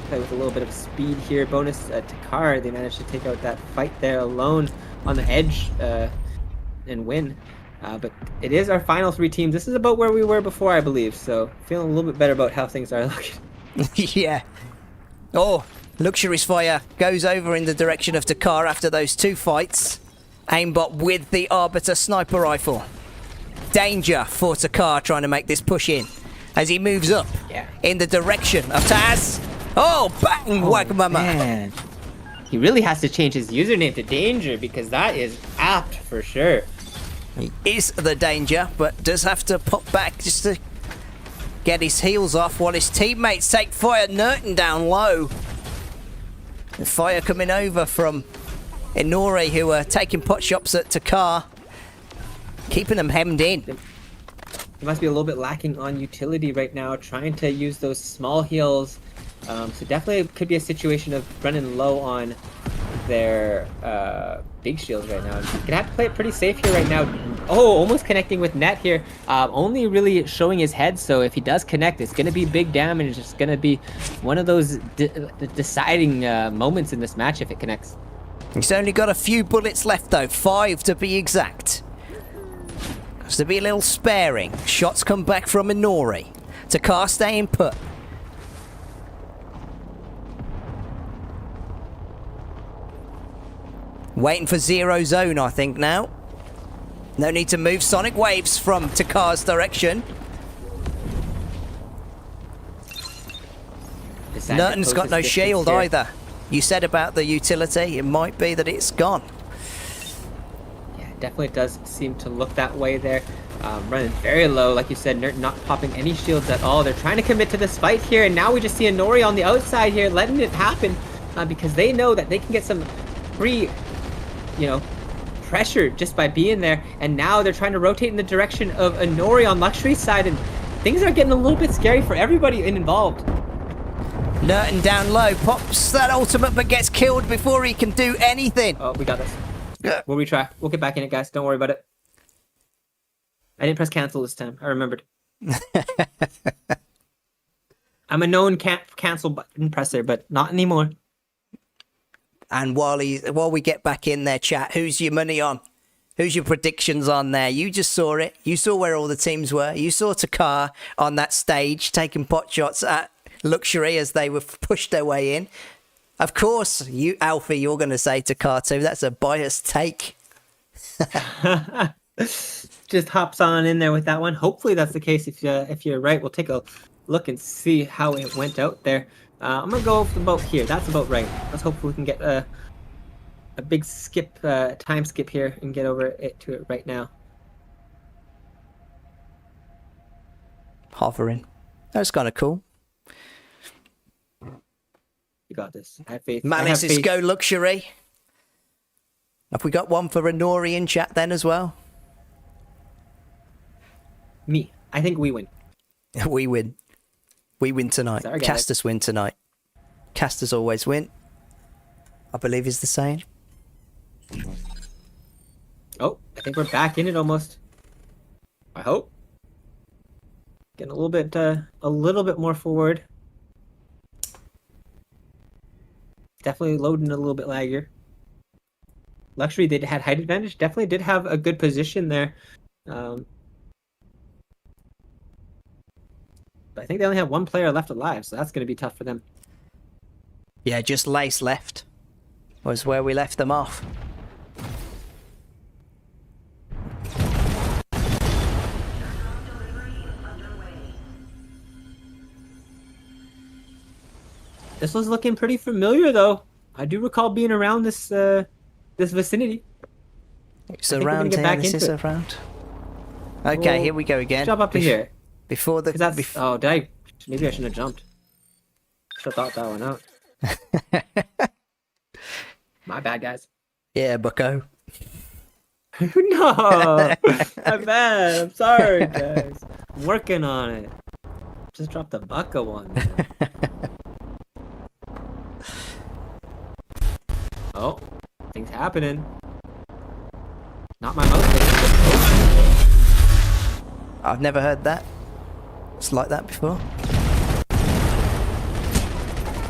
Play with a little bit of speed here. Bonus Takar. They managed to take out that fight there alone on the edge and win. But it is our final three teams. This is about where we were before, I believe. So feeling a little bit better about how things are looking. Yeah. Oh, Luxury's fire goes over in the direction of Takar after those two fights. Aimbot with the Arbiter sniper rifle. Danger for Takar trying to make this push in as he moves up in the direction of Taz. Oh, bang! Wagamama. Man. He really has to change his username to Danger because that is apt for sure. He is the Danger, but does have to pop back just to get his heels off while his teammates take fire. Nerton down low. The fire coming over from Inori, who are taking pot shots at Takar, keeping them hemmed in. He must be a little bit lacking on utility right now, trying to use those small heals. So definitely could be a situation of running low on their big shields right now. He's gonna have to play it pretty safe here right now. Oh, almost connecting with net here. Only really showing his head, so if he does connect, it's gonna be big damage. It's gonna be one of those deciding moments in this match if it connects. He's only got a few bullets left though, 5 to be exact. Has to be a little sparing. Shots come back from Inori. Takar staying put. Waiting for zero zone, I think, now. No need to move. Sonic waves from Takar's direction. Nerton's got no shield either. You said about the utility, it might be that it's gone. Yeah, definitely does seem to look that way there. Running very low, like you said, Nerton not popping any shields at all. They're trying to commit to this fight here, and now we just see Inori on the outside here, letting it happen, because they know that they can get some free, pressure just by being there. And now they're trying to rotate in the direction of Inori on Luxury's side, and things are getting a little bit scary for everybody involved. Nerton down low, pops that ultimate but gets killed before he can do anything. Oh, we got this. We'll retry. We'll get back in it, guys. Don't worry about it. I didn't press cancel this time. I remembered. I'm a known cancel button presser, but not anymore. And while we get back in there, chat, who's your money on? Who's your predictions on there? You just saw it. You saw where all the teams were. You saw Takar on that stage taking pot shots at Luxury as they were pushed their way in. Of course, you Alfie, you're going to say Takatu. That's a biased take. Just hops on in there with that one. Hopefully that's the case. If you're right, we'll take a look and see how it went out there. I'm gonna go about here. That's about right. Let's hope we can get a big skip, time skip here, and get over to it right now. Hovering. That's kind of cool. You got this. I have faith. Malice is go luxury. Have we got one for Inori in chat then as well? Me. I think we win. We win. We win tonight. Sorry, guys. Casters win tonight. Casters always win, I believe is the saying. Oh, I think we're back in it almost. I hope. Getting a little bit more forward. Definitely loading a little bit laggier. Luxury had height advantage. Definitely did have a good position there. But I think they only have one player left alive, so that's going to be tough for them. Yeah, just Lace left. Was where we left them off. This was looking pretty familiar, though. I do recall being around this this vicinity. It's around here. This is around. Okay, Well, here we go again. Jump up to here. Before the. 'Cause that's, oh, did I? Maybe I shouldn't have jumped. Should have thought that one out. My bad, guys. Yeah, bucko. No, I'm bad. I'm sorry, guys. I'm working on it. Just dropped the bucko one. Oh, things happening. Not my mouse. I've never heard that. It's like that before.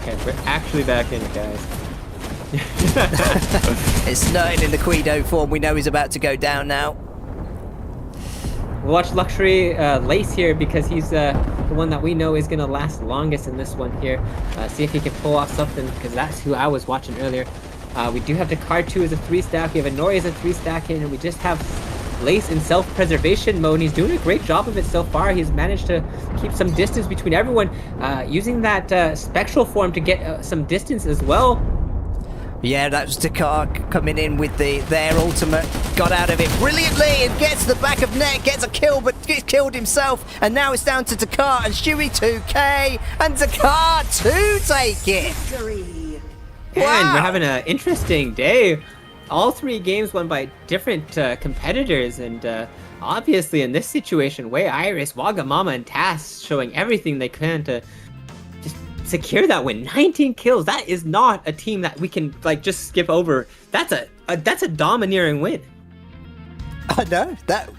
Okay, we're actually back in it, guys. It's snowing in the Queedo form. We know he's about to go down now. We'll watch Luxury Lace here because he's the one that we know is going to last longest in this one here. See if he can pull off something because that's who I was watching earlier. We do have Dakar 2 as a 3-stack. We have Inori as a 3-stack in, and we just have Lace in self-preservation mode. And he's doing a great job of it so far. He's managed to keep some distance between everyone, using that spectral form to get some distance as well. Yeah, that was Dakar coming in with their ultimate. Got out of it brilliantly and gets the back of net, gets a kill, but gets killed himself. And now it's down to Dakar and Stewie 2K and Dakar 2 take it. And we're having an interesting day. All 3 games won by different competitors, and obviously in this situation, Way Iris, Wagamama, and Tass showing everything they can to just secure that win. 19 kills. That is not a team that we can just skip over. That's a domineering win. I know that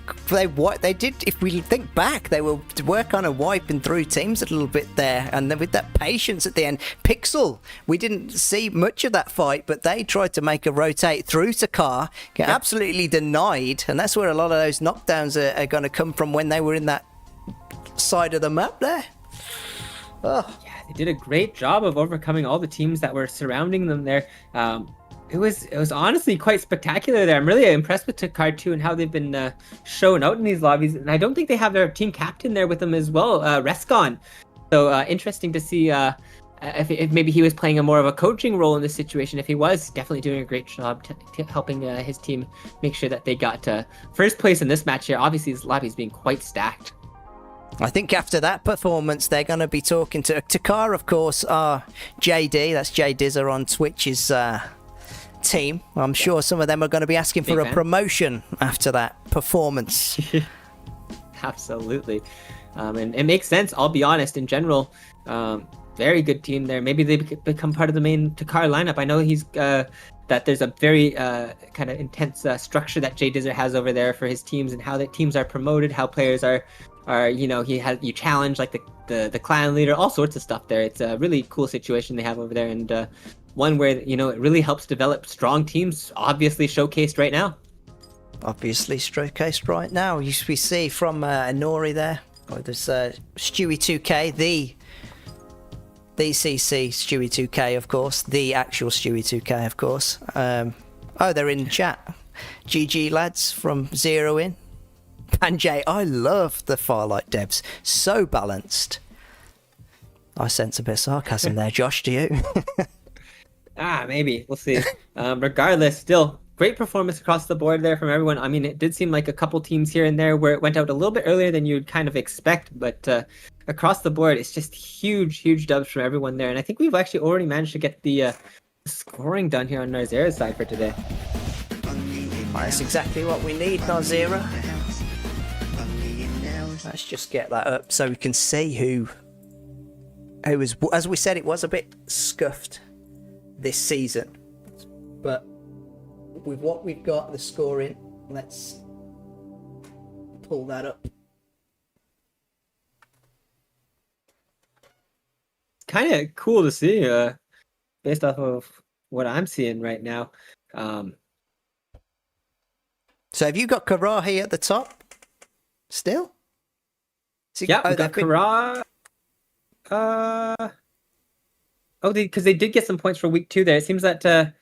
they did. If we think back, they were kind of wiping through teams a little bit there, and then with that patience at the end. Pixel, we didn't see much of that fight, but they tried to make a rotate through to Car, get absolutely denied, and that's where a lot of those knockdowns are going to come from when they were in that side of the map there. Oh. Yeah, they did a great job of overcoming all the teams that were surrounding them there. It was honestly quite spectacular there. I'm really impressed with Takar 2 and how they've been shown out in these lobbies. And I don't think they have their team captain there with them as well, Rescon. So interesting to see if maybe he was playing a more of a coaching role in this situation. If he was, definitely doing a great job helping his team make sure that they got first place in this match here. Obviously, this lobby's being quite stacked. I think after that performance, they're going to be talking to Takar, of course, JD. That's Jay Dizzer on Twitch's team. I'm sure some of them are going to be asking for a promotion after that performance. Absolutely. And it makes sense. I'll be honest, in general, very good team there. Maybe they become part of the main Takar lineup. I know he's that there's a very kind of intense structure that Jay Dizzer has over there for his teams and how the teams are promoted, how players are you challenge like the clan leader, all sorts of stuff there. It's a really cool situation they have over there, and one where it really helps develop strong teams, obviously showcased right now. Obviously showcased right now. We see from Nori there. There's Stewie 2K, the DCC Stewie 2K, of course. The actual Stewie 2K, of course. Oh, they're in chat. GG lads from Zero In. Panjay, I love the Farlight devs. So balanced. I sense a bit of sarcasm there, Josh. Do you? Maybe. We'll see. Regardless, still great performance across the board there from everyone. I mean, it did seem like a couple teams here and there where it went out a little bit earlier than you'd kind of expect, but across the board, it's just huge dubs from everyone there. And I think we've actually already managed to get the scoring done here on Narzera's side for today. That's exactly what we need, Nazira. Let's just get that up so we can see who was, as we said, it was a bit scuffed this season. But with what we've got, the scoring, let's pull that up. Kind of cool to see, based off of what I'm seeing right now. So have you got Karahi at the top still? Yeah, we got Kara. Because they did get some points for week 2 there. It seems that I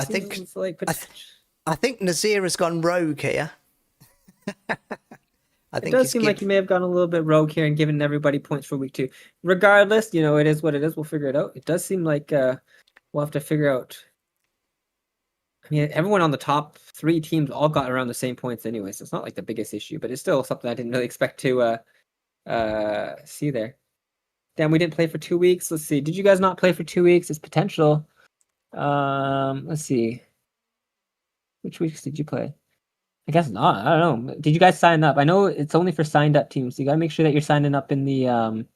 think seems like I think Nazira's gone rogue here. I think it does seem like he may have gone a little bit rogue here and given everybody points for week 2. Regardless, it is what it is. We'll figure it out. It does seem like we'll have to figure out. I mean, everyone on the top 3 teams all got around the same points anyway, so it's not like the biggest issue, but it's still something I didn't really expect to see there. Damn, we didn't play for 2 weeks. Let's see. Did you guys not play for 2 weeks? It's potential. Let's see. Which weeks did you play? I guess not. I don't know. Did you guys sign up? I know it's only for signed up teams. So you gotta make sure that you're signing up in the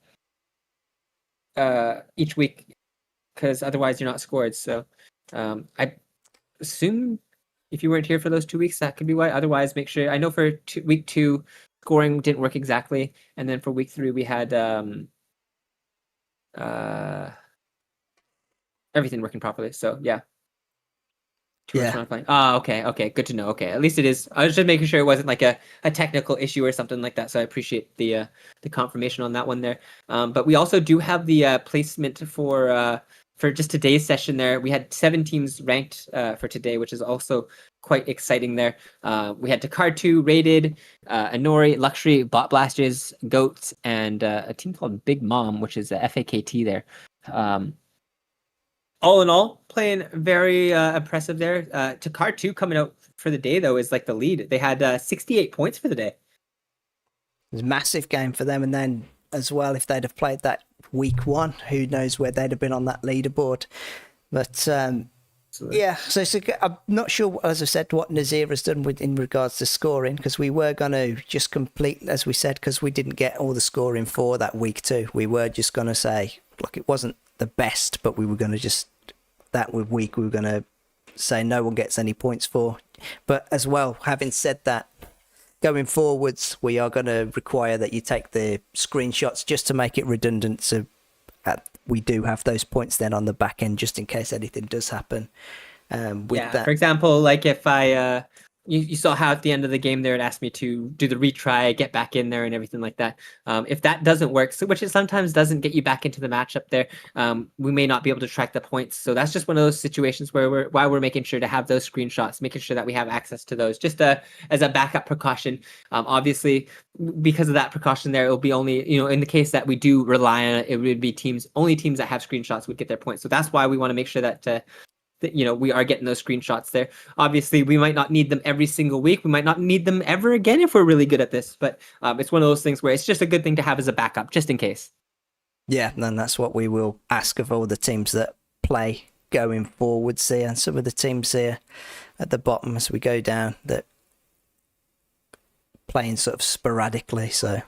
each week, because otherwise you're not scored. So I assume if you weren't here for those 2 weeks, that could be why. Otherwise, make sure. I know for week 2 scoring didn't work exactly, and then for week 3 we had everything working properly. So yeah. Okay, good to know. Okay, at least it is. I was just making sure it wasn't like a technical issue or something like that. So I appreciate the confirmation on that one there. But we also do have the placement for just today's session there. We had 7 teams ranked for today, which is also quite exciting there. We had Takartu, Rated, Anori, Luxury, Bot Blasters, Goats, and a team called Big Mom, which is a FAKT there. All in all, playing very impressive there. Takartu coming out for the day, though, is like the lead. They had 68 points for the day. It was a massive game for them. And then as well, if they'd have played that week 1, who knows where they'd have been on that leaderboard. But yeah, so I'm not sure, as I said, what Nazira's done in regards to scoring, because we were going to just complete, as we said, because we didn't get all the scoring for that week 2. We were just going to say, look, it wasn't the best, but we were going to just, that week we were going to say no one gets any points for. But as well, having said that, going forwards, we are going to require that you take the screenshots just to make it redundant, so we do have those points then on the back end just in case anything does happen. That. For example, like if I you saw how at the end of the game there it asked me to do the retry, get back in there and everything like that. If that doesn't work, which it sometimes doesn't get you back into the matchup there, we may not be able to track the points. So that's just one of those situations where we're making sure to have those screenshots, making sure that we have access to those just as a backup precaution. Obviously, because of that precaution there, it'll be only, in the case that we do rely on it, it would be only teams that have screenshots would get their points. So that's why we want to make sure that we are getting those screenshots there. Obviously, we might not need them every single week. We might not need them ever again if we're really good at this. But it's one of those things where it's just a good thing to have as a backup, just in case. Yeah, and that's what we will ask of all the teams that play going forwards here. And some of the teams here at the bottom as we go down that playing sort of sporadically. So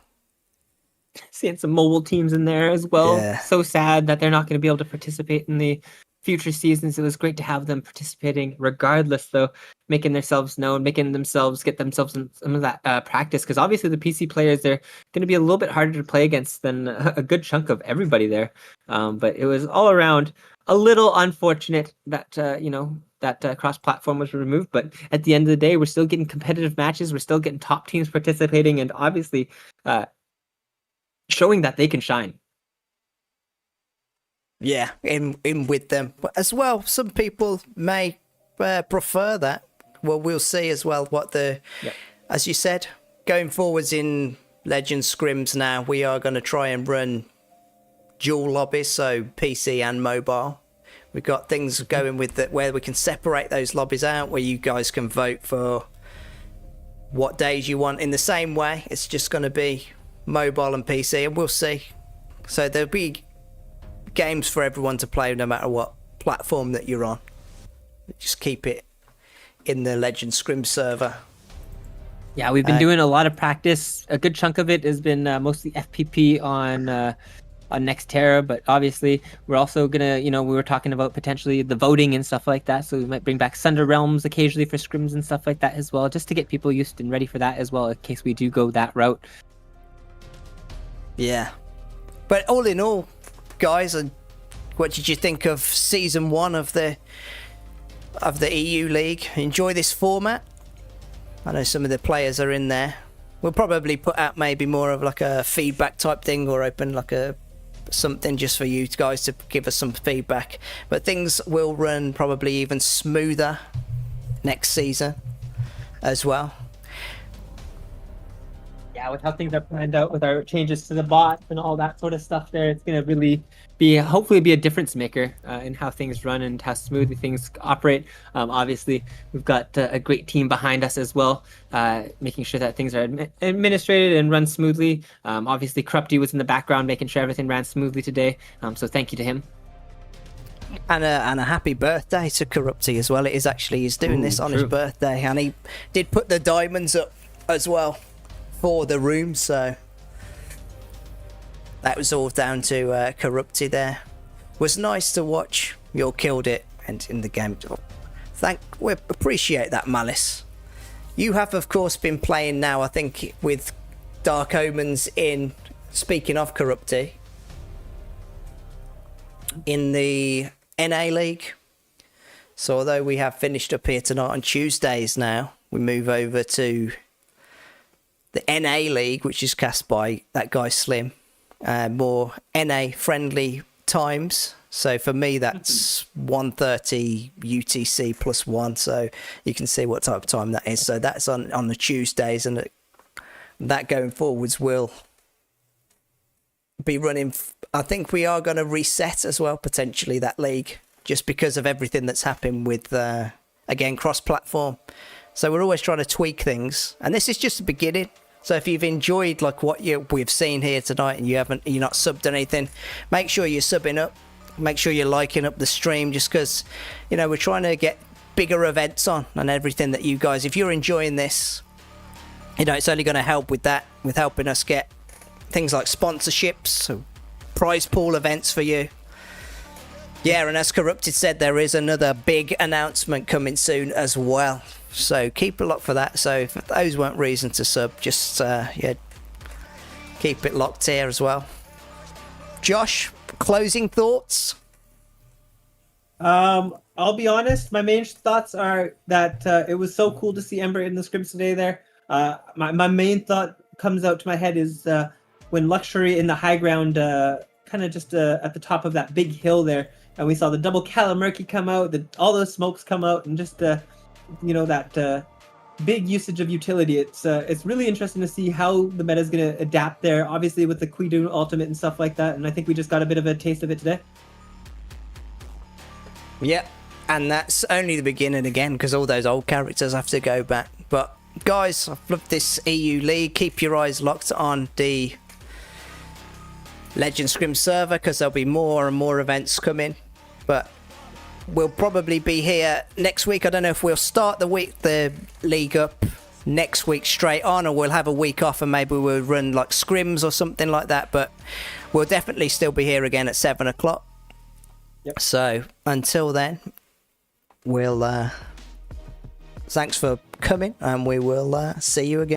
seeing some mobile teams in there as well. Yeah. So sad that they're not going to be able to participate in the future seasons. It was great to have them participating regardless, though, making themselves known, get themselves in some of that practice, because obviously the PC players, they're going to be a little bit harder to play against than a good chunk of everybody there. But it was all around a little unfortunate that that cross-platform was removed, but at the end of the day, we're still getting competitive matches. We're still getting top teams participating, and obviously showing that they can shine. Yeah, in with them. But as well, some people may prefer that. Well, we'll see as well what as you said, going forwards in LegendScrims now, we are going to try and run dual lobbies, so PC and mobile. We've got things going with that where we can separate those lobbies out, where you guys can vote for what days you want. In the same way, it's just going to be mobile and PC, and we'll see. So there'll be games for everyone to play no matter what platform that you're on. Just keep it in the LegendScrims server. Yeah, we've been doing a lot of practice. A good chunk of it has been mostly FPP on Nextera, but obviously we're also gonna, we were talking about potentially the voting and stuff like that, so we might bring back Sunder Realms occasionally for scrims and stuff like that as well, just to get people used and ready for that as well, in case we do go that route. Yeah. But all in all, guys, what did you think of season 1 of the EU League? Enjoy this format? I know some of the players are in there. We'll probably put out maybe more of like a feedback type thing, or open like something just for you guys to give us some feedback. But things will run probably even smoother next season as well. Yeah, with how things are planned out with our changes to the bot and all that sort of stuff there, it's going to really hopefully be a difference maker in how things run and how smoothly things operate. Obviously, we've got a great team behind us as well, making sure that things are administrated and run smoothly. Obviously, Corrupty was in the background making sure everything ran smoothly today, so thank you to him. And a happy birthday to Corrupty as well. He's doing this on his birthday, and he did put the diamonds up as well for the room, so that was all down to Corrupty there. It was nice to watch. You all killed it, and in the game, we appreciate that, Malice. You have of course been playing now, I think, with Dark Omens in, speaking of Corrupty, in the NA League. So although we have finished up here tonight on Tuesdays now, we move over to the NA League, which is cast by that guy Slim. More NA friendly times. So for me, that's 1:30 UTC +1. So you can see what type of time that is. So that's on the Tuesdays, and that going forwards will be running. I think we are going to reset as well, potentially, that league, just because of everything that's happened with, again, cross-platform. So we're always trying to tweak things, and this is just the beginning. So if you've enjoyed like what we've seen here tonight, and you're not subbed anything, make sure you're subbing up. Make sure you're liking up the stream, just because, we're trying to get bigger events on and everything that you guys, if you're enjoying this, it's only going to help with that, with helping us get things like sponsorships, so prize pool events for you. Yeah, and as Corrupted said, there is another big announcement coming soon as well. So keep a look for that. So if those weren't reason to sub, just keep it locked here as well. Josh, closing thoughts? I'll be honest. My main thoughts are that it was so cool to see Ember in the scrims today. There, my main thought comes out to my head is when Luxury in the high ground, kind of just at the top of that big hill there, and we saw the double Calamurky come out, all those smokes come out, and just that big usage of utility. It's really interesting to see how the meta is going to adapt there, obviously with the Quidun ultimate and stuff like that, and I think we just got a bit of a taste of it today. Yeah, and that's only the beginning again, because all those old characters have to go back. But guys, I've loved this EU League. Keep your eyes locked on the LegendScrims server, because there'll be more and more events coming. But we'll probably be here next week. I don't know if we'll start the league up next week straight on, or we'll have a week off and maybe we'll run like scrims or something like that. But we'll definitely still be here again at 7 o'clock. Yep. So until then, we'll thanks for coming, and we will see you again.